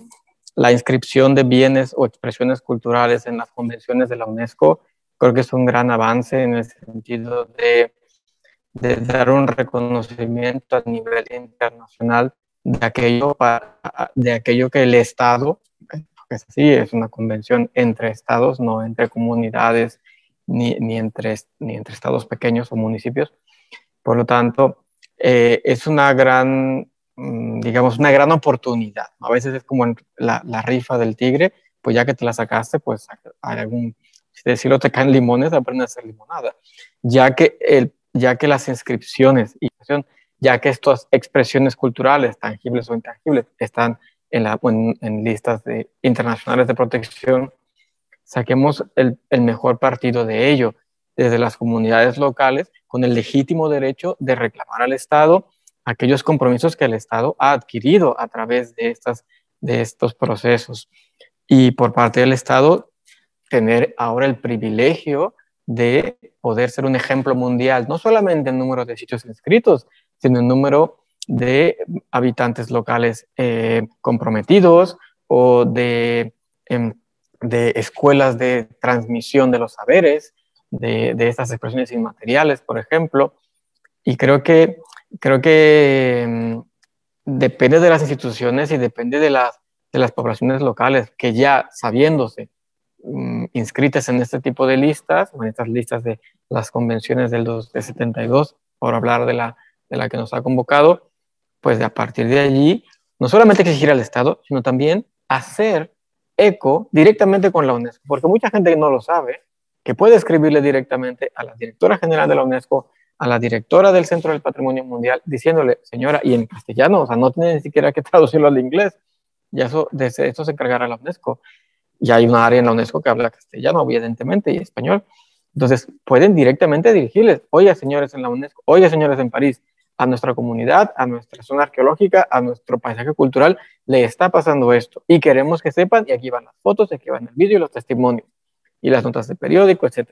la inscripción de bienes o expresiones culturales en las convenciones de la UNESCO, creo que es un gran avance en el sentido de dar un reconocimiento a nivel internacional de aquello que el Estado, es así, es una convención entre estados, no entre comunidades ni entre estados pequeños o municipios. Por lo tanto, es una gran, digamos, una gran oportunidad. A veces es como la rifa del tigre, pues ya que te la sacaste, pues hay si no te caen limones, aprendes a hacer limonada. Ya que las inscripciones ya que estas expresiones culturales, tangibles o intangibles, están en listas internacionales de protección, saquemos el mejor partido de ello desde las comunidades locales con el legítimo derecho de reclamar al Estado aquellos compromisos que el Estado ha adquirido a través de estos procesos. Y por parte del Estado, tener ahora el privilegio de poder ser un ejemplo mundial, no solamente en número de sitios inscritos, sino en número de habitantes locales comprometidos o de escuelas de transmisión de los saberes, de estas expresiones inmateriales, por ejemplo. Y creo que depende de las instituciones y depende de las poblaciones locales que ya sabiéndose inscritas en este tipo de listas, o en estas listas de las convenciones de 72, por hablar de la que nos ha convocado, pues a partir de allí, no solamente exigir al Estado, sino también hacer eco directamente con la UNESCO, porque mucha gente no lo sabe, que puede escribirle directamente a la directora general de la UNESCO, a la directora del Centro del Patrimonio Mundial, diciéndole, señora, y en castellano, o sea, no tiene ni siquiera que traducirlo al inglés, ya de eso se encargará la UNESCO. Ya hay una área en la UNESCO que habla castellano, evidentemente, y español. Entonces, pueden directamente dirigirles, oye, señores en la UNESCO, oye, señores en París, a nuestra comunidad, a nuestra zona arqueológica, a nuestro paisaje cultural, le está pasando esto. Y queremos que sepan, y aquí van las fotos, y aquí van el vídeo y los testimonios, y las notas de periódico, etc.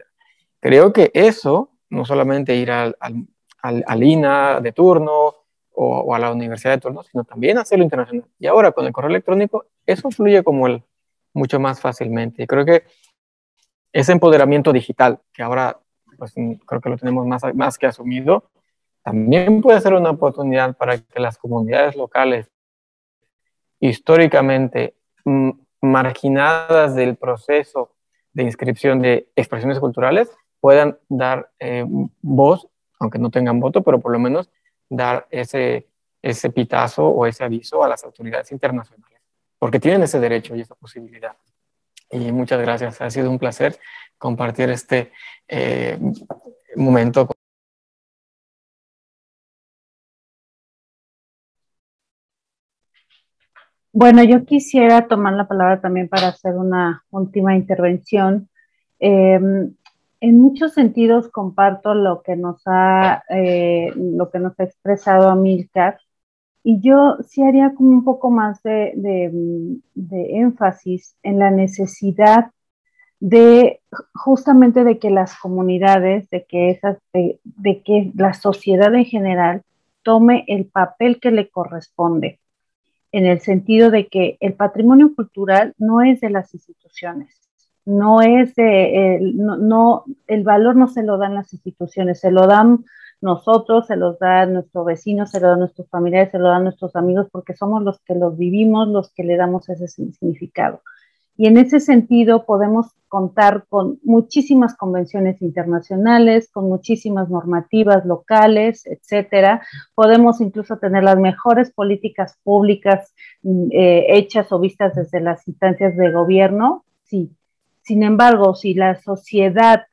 Creo que eso, no solamente ir al INA de turno o a la universidad de turno, sino también hacerlo internacional. Y ahora, con el correo electrónico, eso fluye mucho más fácilmente. Y creo que ese empoderamiento digital, que ahora pues, creo que lo tenemos más que asumido, también puede ser una oportunidad para que las comunidades locales, históricamente marginadas del proceso de inscripción de expresiones culturales, puedan dar voz, aunque no tengan voto, pero por lo menos dar ese pitazo o ese aviso a las autoridades internacionales, porque tienen ese derecho y esa posibilidad. Y muchas gracias, ha sido un placer compartir este momento. Bueno, yo quisiera tomar la palabra también para hacer una última intervención. En muchos sentidos comparto lo que nos ha expresado Amílcar, y yo sí haría como un poco más de énfasis en la necesidad de justamente de que las comunidades, de que la sociedad en general tome el papel que le corresponde, en el sentido de que el patrimonio cultural no es de las instituciones, no es el valor no se lo dan las instituciones, se lo dan nosotros, se los da a nuestro vecino, se lo da a nuestros familiares, se lo da a nuestros amigos, porque somos los que los vivimos, los que le damos ese significado. Y en ese sentido podemos contar con muchísimas convenciones internacionales, con muchísimas normativas locales, etcétera. Podemos incluso tener las mejores políticas públicas hechas o vistas desde las instancias de gobierno, sí. Sin embargo, si la sociedad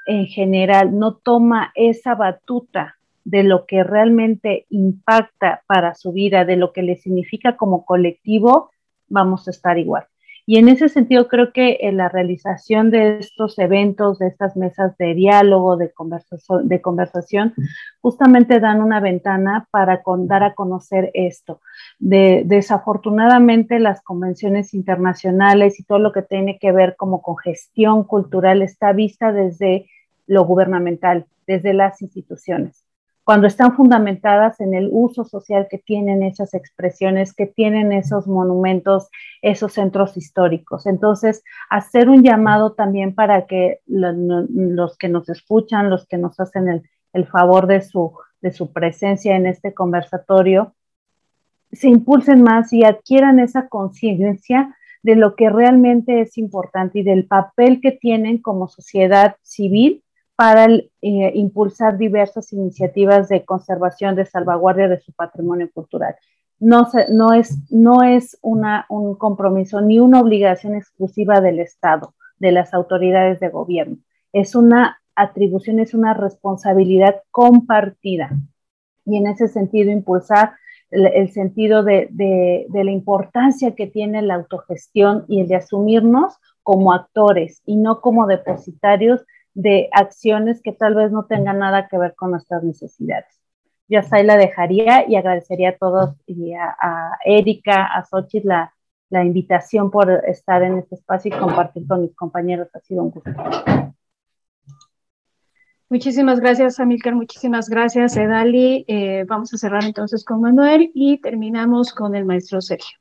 en general no toma esa batuta de lo que realmente impacta para su vida, de lo que le significa como colectivo, vamos a estar igual. Y en ese sentido creo que la realización de estos eventos, de estas mesas de diálogo, de conversación, justamente dan una ventana para dar a conocer esto. Desafortunadamente las convenciones internacionales y todo lo que tiene que ver como con gestión cultural está vista desde lo gubernamental, desde las instituciones, cuando están fundamentadas en el uso social que tienen esas expresiones, que tienen esos monumentos, esos centros históricos. Entonces, hacer un llamado también para que los que nos escuchan, los que nos hacen el favor de su presencia en este conversatorio, se impulsen más y adquieran esa conciencia de lo que realmente es importante y del papel que tienen como sociedad civil para impulsar diversas iniciativas de conservación, de salvaguardia de su patrimonio cultural. No es un compromiso ni una obligación exclusiva del Estado, de las autoridades de gobierno. Es una atribución, es una responsabilidad compartida. Y en ese sentido, impulsar el sentido de la importancia que tiene la autogestión y el de asumirnos como actores y no como depositarios de acciones que tal vez no tengan nada que ver con nuestras necesidades. Yo hasta ahí la dejaría y agradecería a todos y a Erika, a Xochitl la invitación por estar en este espacio y compartir con mis compañeros. Ha sido un gusto. Muchísimas gracias, Amílcar. Muchísimas gracias, Edali. Vamos a cerrar entonces con Manuel y terminamos con el maestro Sergio.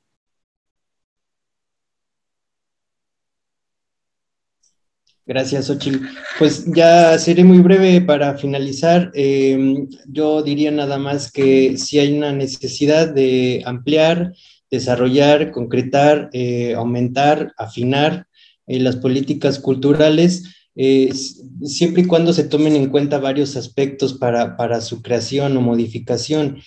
Gracias, Xochitl. Pues ya seré muy breve para finalizar. Yo diría nada más que sí hay una necesidad de ampliar, desarrollar, concretar, aumentar, afinar las políticas culturales, siempre y cuando se tomen en cuenta varios aspectos para su creación o modificación.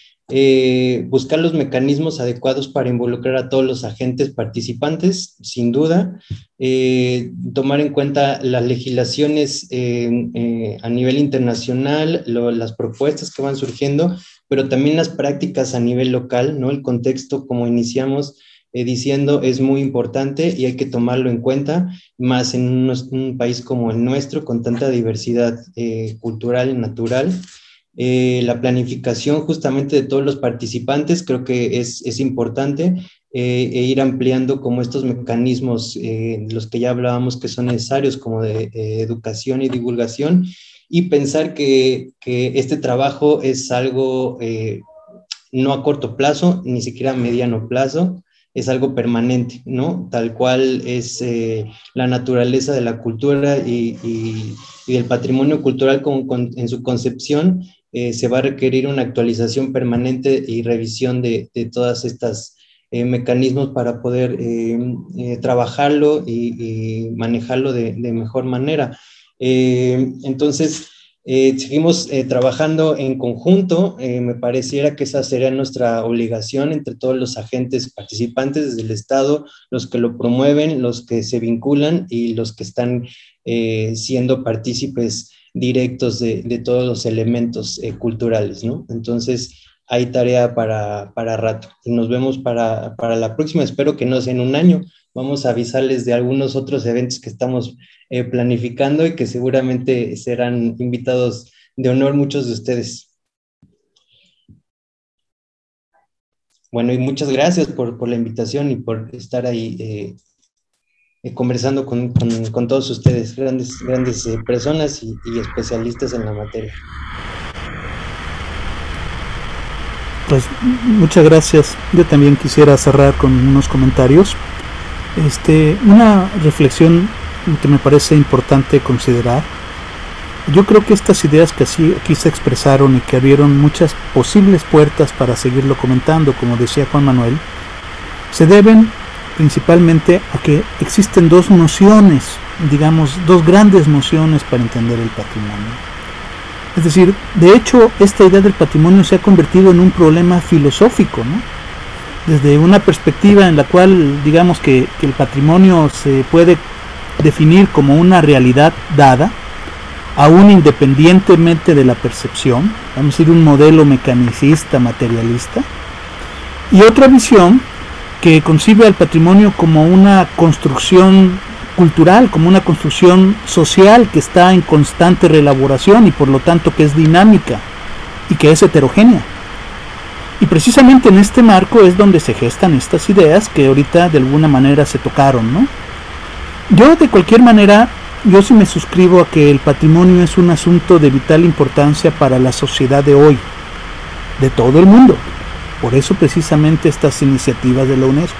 Buscar los mecanismos adecuados para involucrar a todos los agentes participantes, sin duda, tomar en cuenta las legislaciones a nivel internacional, las propuestas que van surgiendo, pero también las prácticas a nivel local, ¿no? El contexto, como iniciamos diciendo, es muy importante y hay que tomarlo en cuenta, más en un país como el nuestro, con tanta diversidad cultural y natural. La planificación justamente de todos los participantes creo que es importante, e ir ampliando como estos mecanismos de los que ya hablábamos que son necesarios, como de educación y divulgación, y pensar que este trabajo es algo no a corto plazo, ni siquiera a mediano plazo, es algo permanente, ¿no? Tal cual es la naturaleza de la cultura y del patrimonio cultural en su concepción. Se va a requerir una actualización permanente y revisión de todas estas mecanismos para poder trabajarlo y manejarlo de mejor manera. Entonces, seguimos trabajando en conjunto. Me pareciera que esa sería nuestra obligación entre todos los agentes participantes, desde el Estado, los que lo promueven, los que se vinculan y los que están siendo partícipes directos de todos los elementos culturales, ¿no? Entonces, hay tarea para rato. Y nos vemos para la próxima. Espero que no sea en un año. Vamos a avisarles de algunos otros eventos que estamos planificando y que seguramente serán invitados de honor muchos de ustedes. Bueno, y muchas gracias por la invitación y por estar ahí conversando con todos ustedes, grandes personas y especialistas en la materia. Pues muchas gracias. Yo también quisiera cerrar con unos comentarios. Una reflexión que me parece importante considerar yo creo que estas ideas que aquí se expresaron y que abrieron muchas posibles puertas para seguirlo comentando, como decía Juan Manuel, se deben principalmente a que existen dos nociones, digamos, dos grandes nociones para entender el patrimonio. Es decir, de hecho, esta idea del patrimonio se ha convertido en un problema filosófico, ¿no? Desde una perspectiva en la cual, digamos que el patrimonio se puede definir como una realidad dada, aún independientemente de la percepción, vamos a decir un modelo mecanicista, materialista, y otra visión que concibe al patrimonio como una construcción cultural, como una construcción social que está en constante reelaboración y por lo tanto que es dinámica y que es heterogénea. Y precisamente en este marco es donde se gestan estas ideas que ahorita de alguna manera se tocaron, ¿no? Yo de cualquier manera, yo sí me suscribo a que el patrimonio es un asunto de vital importancia para la sociedad de hoy, de todo el mundo. Por eso precisamente estas iniciativas de la UNESCO.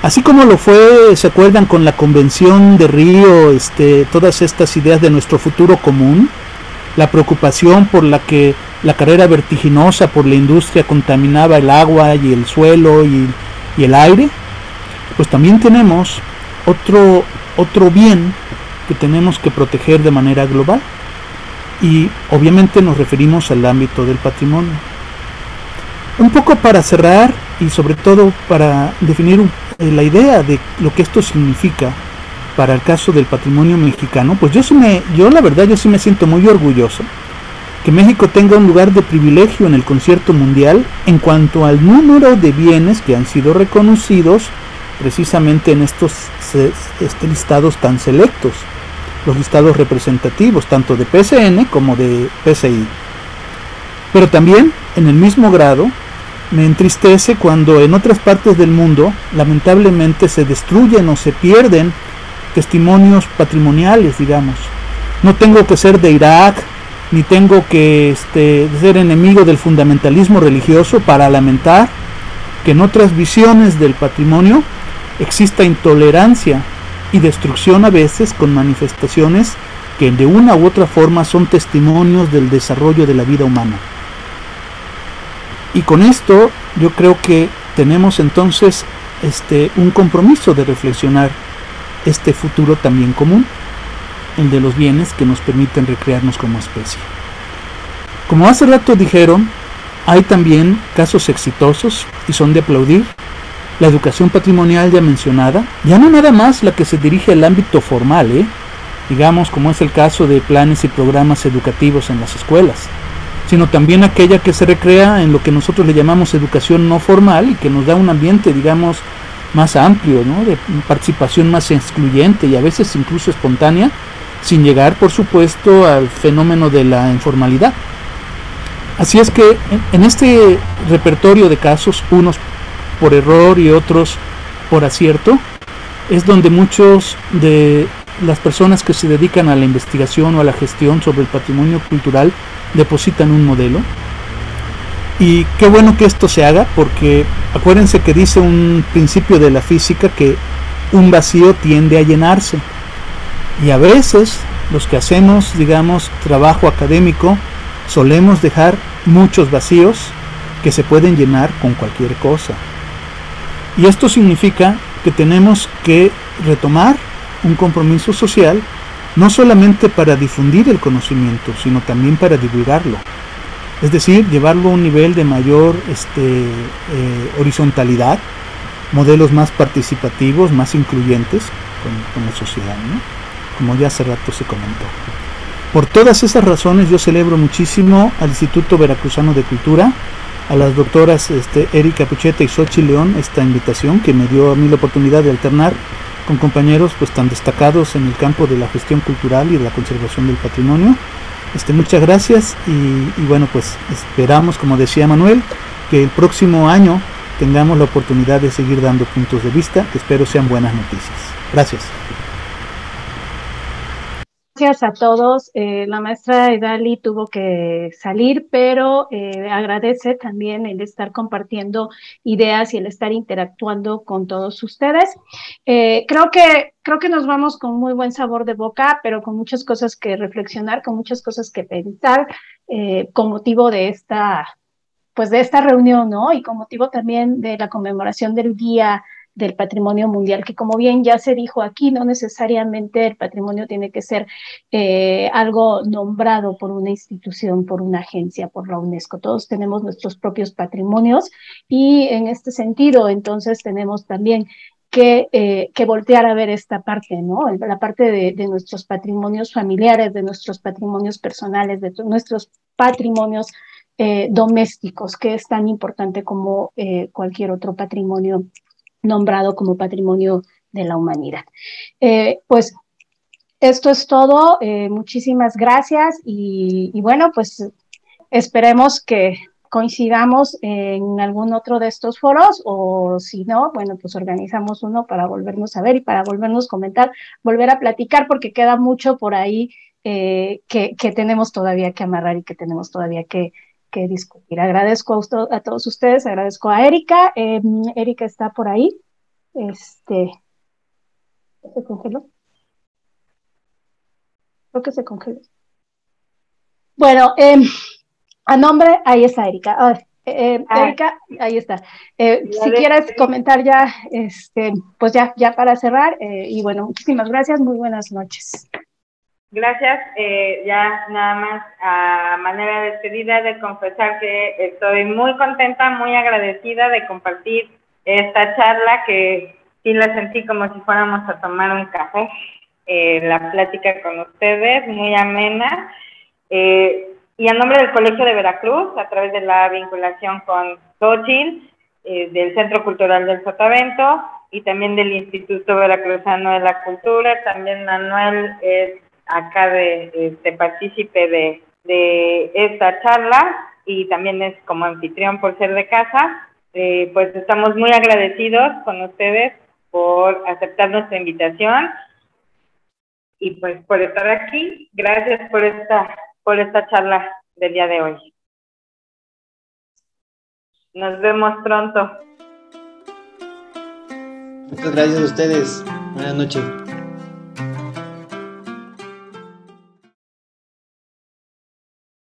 Así como lo fue, ¿se acuerdan con la Convención de Río, todas estas ideas de nuestro futuro común? La preocupación por la que la carrera vertiginosa por la industria contaminaba el agua y el suelo y el aire. Pues también tenemos otro bien que tenemos que proteger de manera global. Y obviamente nos referimos al ámbito del patrimonio. Un poco para cerrar y sobre todo para definir la idea de lo que esto significa para el caso del patrimonio mexicano, pues yo la verdad sí me siento muy orgulloso que México tenga un lugar de privilegio en el concierto mundial en cuanto al número de bienes que han sido reconocidos precisamente en estos listados tan selectos, los listados representativos tanto de PCN como de PCI. Pero también en el mismo grado me entristece cuando en otras partes del mundo lamentablemente se destruyen o se pierden testimonios patrimoniales, digamos. No tengo que ser de Irak, ni tengo que ser enemigo del fundamentalismo religioso para lamentar que en otras visiones del patrimonio exista intolerancia y destrucción a veces con manifestaciones que de una u otra forma son testimonios del desarrollo de la vida humana. Y con esto yo creo que tenemos entonces un compromiso de reflexionar este futuro también común, el de los bienes que nos permiten recrearnos como especie. Como hace rato dijeron, hay también casos exitosos y son de aplaudir. La educación patrimonial ya mencionada, ya no nada más la que se dirige al ámbito formal, digamos como es el caso de planes y programas educativos en las escuelas, sino también aquella que se recrea en lo que nosotros le llamamos educación no formal y que nos da un ambiente, digamos, más amplio, ¿no? De participación más excluyente y a veces incluso espontánea, sin llegar, por supuesto, al fenómeno de la informalidad. Así es que en este repertorio de casos, unos por error y otros por acierto, es donde muchos de las personas que se dedican a la investigación o a la gestión sobre el patrimonio cultural depositan un modelo. Y qué bueno que esto se haga, porque acuérdense que dice un principio de la física que un vacío tiende a llenarse. Y a veces los que hacemos, digamos, trabajo académico, solemos dejar muchos vacíos que se pueden llenar con cualquier cosa. Y esto significa que tenemos que retomar un compromiso social, no solamente para difundir el conocimiento, sino también para divulgarlo. Es decir, llevarlo a un nivel de mayor horizontalidad, modelos más participativos, más incluyentes con la sociedad, ¿no? Como ya hace rato se comentó. Por todas esas razones yo celebro muchísimo al Instituto Veracruzano de Cultura, a las doctoras Erika Pucheta y Xochitl León esta invitación que me dio a mí la oportunidad de alternar con compañeros pues tan destacados en el campo de la gestión cultural y de la conservación del patrimonio. Muchas gracias y bueno, pues esperamos, como decía Manuel, que el próximo año tengamos la oportunidad de seguir dando puntos de vista, que espero sean buenas noticias. Gracias. gracias a todos. La maestra Idali tuvo que salir, pero agradece también el estar compartiendo ideas y el estar interactuando con todos ustedes. Creo que nos vamos con muy buen sabor de boca, pero con muchas cosas que reflexionar, con muchas cosas que pensar, con motivo de esta reunión, ¿no? Y con motivo también de la conmemoración del Día del Patrimonio Mundial, que como bien ya se dijo aquí, no necesariamente el patrimonio tiene que ser algo nombrado por una institución, por una agencia, por la UNESCO. Todos tenemos nuestros propios patrimonios y en este sentido, entonces, tenemos también que voltear a ver esta parte, ¿no? La parte de nuestros patrimonios familiares, de nuestros patrimonios personales, de nuestros patrimonios domésticos, que es tan importante como cualquier otro patrimonio nombrado como patrimonio de la humanidad. Pues esto es todo, muchísimas gracias y bueno, pues esperemos que coincidamos en algún otro de estos foros o si no, bueno, pues organizamos uno para volvernos a ver y para volvernos a comentar, volver a platicar porque queda mucho por ahí que tenemos todavía que amarrar y que tenemos todavía que discutir. Agradezco a todos ustedes, agradezco a Erika. Erika está por ahí. ¿Se congeló? Creo que se congeló. Bueno, a nombre, ahí está Erika. Erika, ahí está. Si quieres comentar ya, pues ya para cerrar, y bueno, muchísimas gracias, muy buenas noches. Gracias, ya nada más a manera de despedida de confesar que estoy muy contenta, muy agradecida de compartir esta charla que sí la sentí como si fuéramos a tomar un café, la plática con ustedes, muy amena, y a nombre del Colegio de Veracruz, a través de la vinculación con Xochitl, del Centro Cultural del Sotavento y también del Instituto Veracruzano de la Cultura, también Manuel es acá de partícipe de esta charla y también es como anfitrión por ser de casa. Pues estamos muy agradecidos con ustedes por aceptar nuestra invitación y pues por estar aquí. Gracias por esta charla del día de hoy. Nos vemos pronto. Muchas gracias a ustedes. Buenas noches.